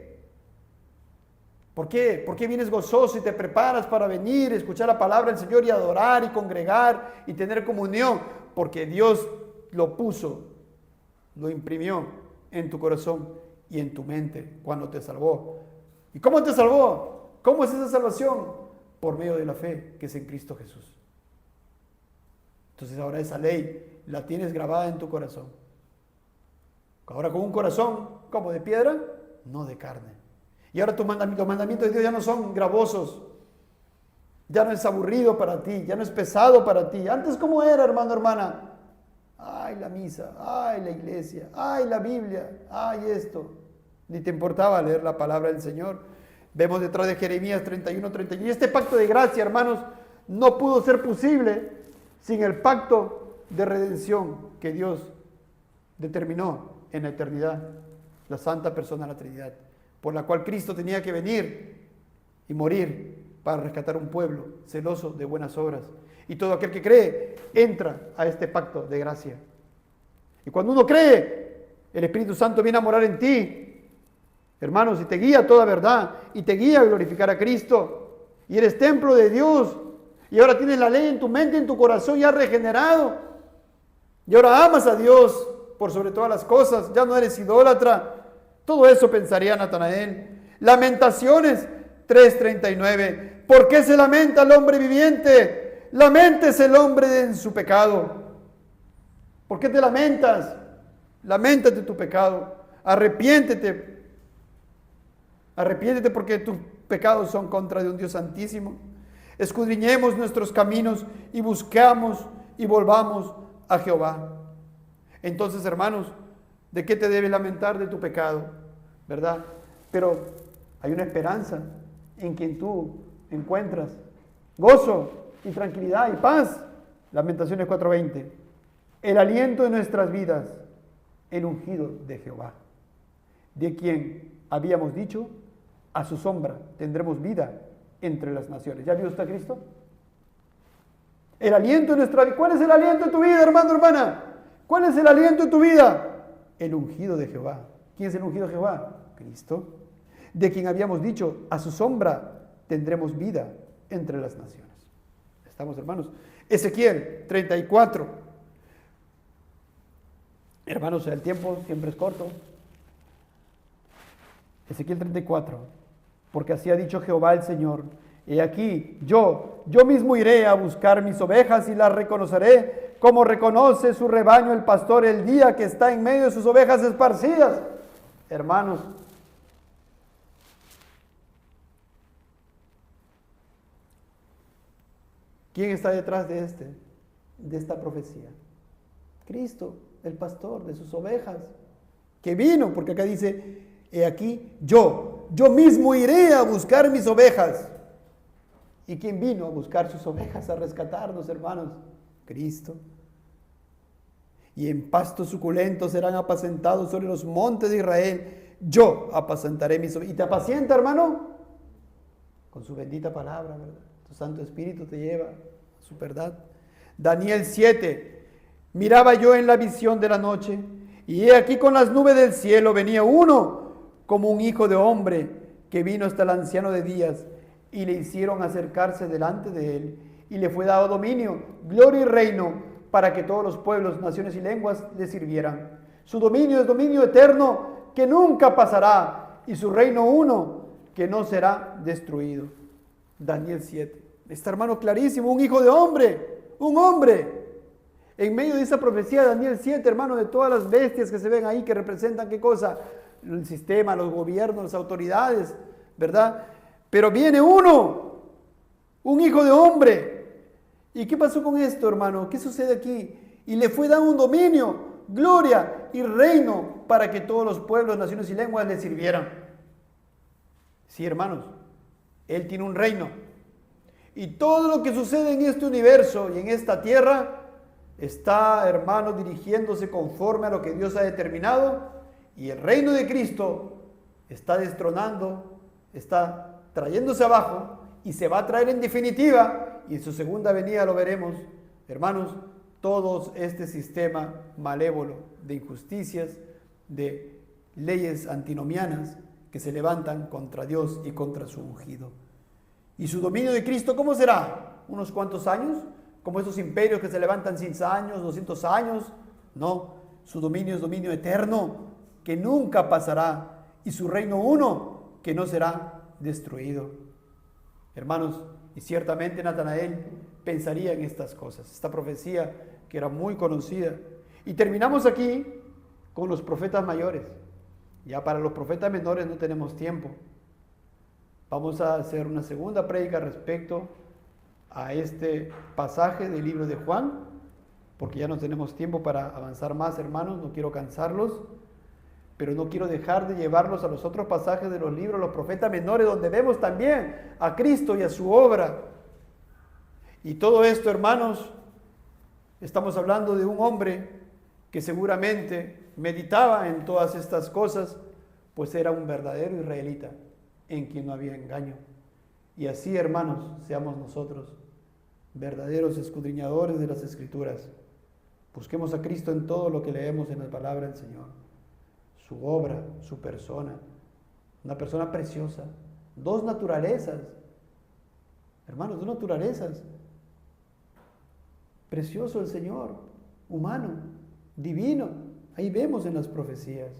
¿Por qué? ¿Por qué vienes gozoso y te preparas para venir, escuchar la palabra del Señor y adorar y congregar y tener comunión? Porque Dios lo puso, lo imprimió en tu corazón y en tu mente cuando te salvó. ¿Y cómo te salvó? ¿Cómo es esa salvación? Por medio de la fe que es en Cristo Jesús. Entonces ahora esa ley la tienes grabada en tu corazón. Ahora con un corazón, ¿como de piedra? No de carne. Y ahora los mandamientos de Dios ya no son gravosos, ya no es aburrido para ti, ya no es pesado para ti. Antes, ¿cómo era, hermano, hermana? Ay, la misa, ay, la iglesia, ay, la Biblia, ay, esto. Ni te importaba leer la palabra del Señor. Vemos detrás de Jeremías 31. Y este pacto de gracia, hermanos, no pudo ser posible sin el pacto de redención que Dios determinó en la eternidad, la santa persona de la Trinidad, por la cual Cristo tenía que venir y morir para rescatar un pueblo celoso de buenas obras. Y todo aquel que cree entra a este pacto de gracia. Y cuando uno cree, el Espíritu Santo viene a morar en ti, hermanos, y te guía a toda verdad, y te guía a glorificar a Cristo. Y eres templo de Dios, y ahora tienes la ley en tu mente, en tu corazón, ya regenerado. Y ahora amas a Dios por sobre todas las cosas, ya no eres idólatra. Todo eso pensaría Natanael. Lamentaciones 3:39. ¿Por qué se lamenta el hombre viviente? Laméntese el hombre en su pecado. ¿Por qué te lamentas? Lamentate tu pecado. Arrepiéntete. Arrepiéntete porque tus pecados son contra de un Dios santísimo. escudriñemos nuestros caminos y buscamos y volvamos a Jehová. Entonces, hermanos, ¿de qué te debes lamentar? De tu pecado, ¿verdad? Pero hay una esperanza en quien tú encuentras gozo y tranquilidad y paz. Lamentaciones 4:20. El aliento de nuestras vidas, el ungido de Jehová, de quien habíamos dicho, a su sombra tendremos vida entre las naciones. ¿Ya vio usted a Cristo? El aliento de nuestra vida. ¿Cuál es el aliento de tu vida, hermano, hermana? ¿Cuál es el aliento de tu vida? El ungido de Jehová. ¿Quién es el ungido de Jehová? Cristo. De quien habíamos dicho, a su sombra tendremos vida entre las naciones. ¿Estamos, hermanos? Ezequiel 34. Hermanos, el tiempo siempre es corto. Ezequiel 34. Porque así ha dicho Jehová el Señor. He aquí, yo mismo iré a buscar mis ovejas y las reconoceré, como reconoce su rebaño el pastor el día que está en medio de sus ovejas esparcidas. Hermanos, ¿quién está detrás de esta profecía? Cristo, el pastor de sus ovejas, que vino, porque acá dice, he aquí, yo mismo iré a buscar mis ovejas. ¿Y quién vino a buscar sus ovejas, a rescatarnos, hermanos? Cristo. Y en pastos suculentos serán apacentados sobre los montes de Israel. Yo apacentaré mis ovejas. ¿Y te apacienta, hermano? Con su bendita palabra, ¿verdad? Tu Santo Espíritu te lleva a su verdad. Daniel 7. Miraba yo en la visión de la noche, y he aquí con las nubes del cielo venía uno como un hijo de hombre, que vino hasta el anciano de días, y le hicieron acercarse delante de él, y le fue dado dominio, gloria y reino, para que todos los pueblos, naciones y lenguas le sirvieran. Su dominio es dominio eterno, que nunca pasará, y su reino uno, que no será destruido. Daniel 7. Está, hermano, clarísimo, un hijo de hombre, un hombre. En medio de esa profecía de Daniel 7, hermano, de todas las bestias que se ven ahí, que representan ¿qué cosa? El sistema, los gobiernos, las autoridades, ¿verdad? Pero viene uno, un hijo de hombre. ¿Y qué pasó con esto, hermano? ¿Qué sucede aquí? Y le fue dado un dominio, gloria y reino para que todos los pueblos, naciones y lenguas le sirvieran. Sí, hermanos, Él tiene un reino. Y todo lo que sucede en este universo y en esta tierra está, hermanos, dirigiéndose conforme a lo que Dios ha determinado. Y el reino de Cristo está destronando, está trayéndose abajo y se va a traer en definitiva, y en su segunda venida lo veremos, hermanos, todo este sistema malévolo de injusticias, de leyes antinomianas que se levantan contra Dios y contra su ungido. ¿Y su dominio de Cristo cómo será? ¿Unos cuantos años? ¿Como esos imperios que se levantan 100 años, 200 años? No, su dominio es dominio eterno, que nunca pasará, y su reino uno, que no será destruido. Hermanos, y ciertamente Natanael pensaría en estas cosas, esta profecía que era muy conocida. Y terminamos aquí con los profetas mayores. Ya para los profetas menores no tenemos tiempo. Vamos a hacer una segunda prédica respecto a este pasaje del libro de Juan, porque ya no tenemos tiempo para avanzar más, hermanos, no quiero cansarlos. Pero no quiero dejar de llevarlos a los otros pasajes de los libros, los profetas menores, donde vemos también a Cristo y a su obra. Y todo esto, hermanos, estamos hablando de un hombre que seguramente meditaba en todas estas cosas, pues era un verdadero israelita, en quien no había engaño. Y así, hermanos, seamos nosotros, verdaderos escudriñadores de las Escrituras. Busquemos a Cristo en todo lo que leemos en la palabra del Señor. Su obra, su persona, una persona preciosa, dos naturalezas, hermanos, dos naturalezas, precioso el Señor, humano, divino, ahí vemos en las profecías,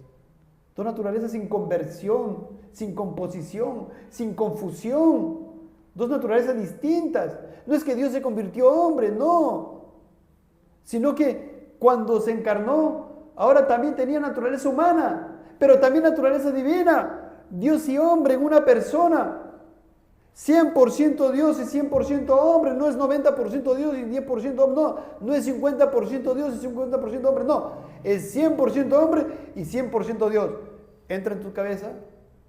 dos naturalezas sin conversión, sin composición, sin confusión, dos naturalezas distintas. No es que Dios se convirtió hombre, no, sino que cuando se encarnó, ahora también tenía naturaleza humana, pero también naturaleza divina. Dios y hombre en una persona. 100% Dios y 100% hombre, no es 90% Dios y 10% hombre, no es 50% Dios y 50% hombre, no, es 100% hombre y 100% Dios. ¿Entra en tu cabeza?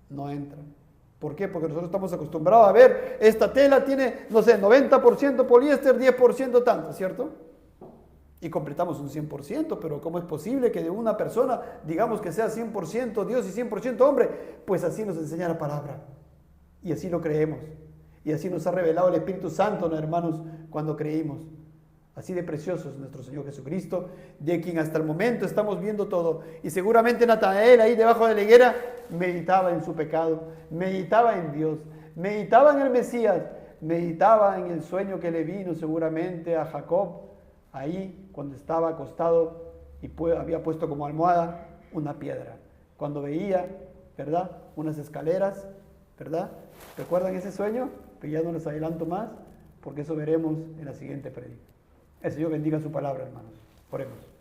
No entra. ¿Por qué? Porque nosotros estamos acostumbrados a ver, esta tela tiene, no sé, 90% poliéster, 10% tanto, ¿cierto? Y completamos un 100%, pero ¿cómo es posible que de una persona digamos que sea 100% Dios y 100% hombre? Pues así nos enseña la palabra. Y así lo creemos. Y así nos ha revelado el Espíritu Santo, ¿no, hermanos? Cuando creímos. Así de precioso es nuestro Señor Jesucristo, de quien hasta el momento estamos viendo todo. Y seguramente Natanael ahí debajo de la higuera meditaba en su pecado, meditaba en Dios, meditaba en el Mesías, meditaba en el sueño que le vino seguramente a Jacob, ahí cuando estaba acostado y había puesto como almohada una piedra. Cuando veía, ¿verdad?, unas escaleras, ¿verdad? ¿Recuerdan ese sueño? Pero ya no les adelanto más, porque eso veremos en la siguiente prédica. El Señor bendiga su palabra, hermanos. Oremos.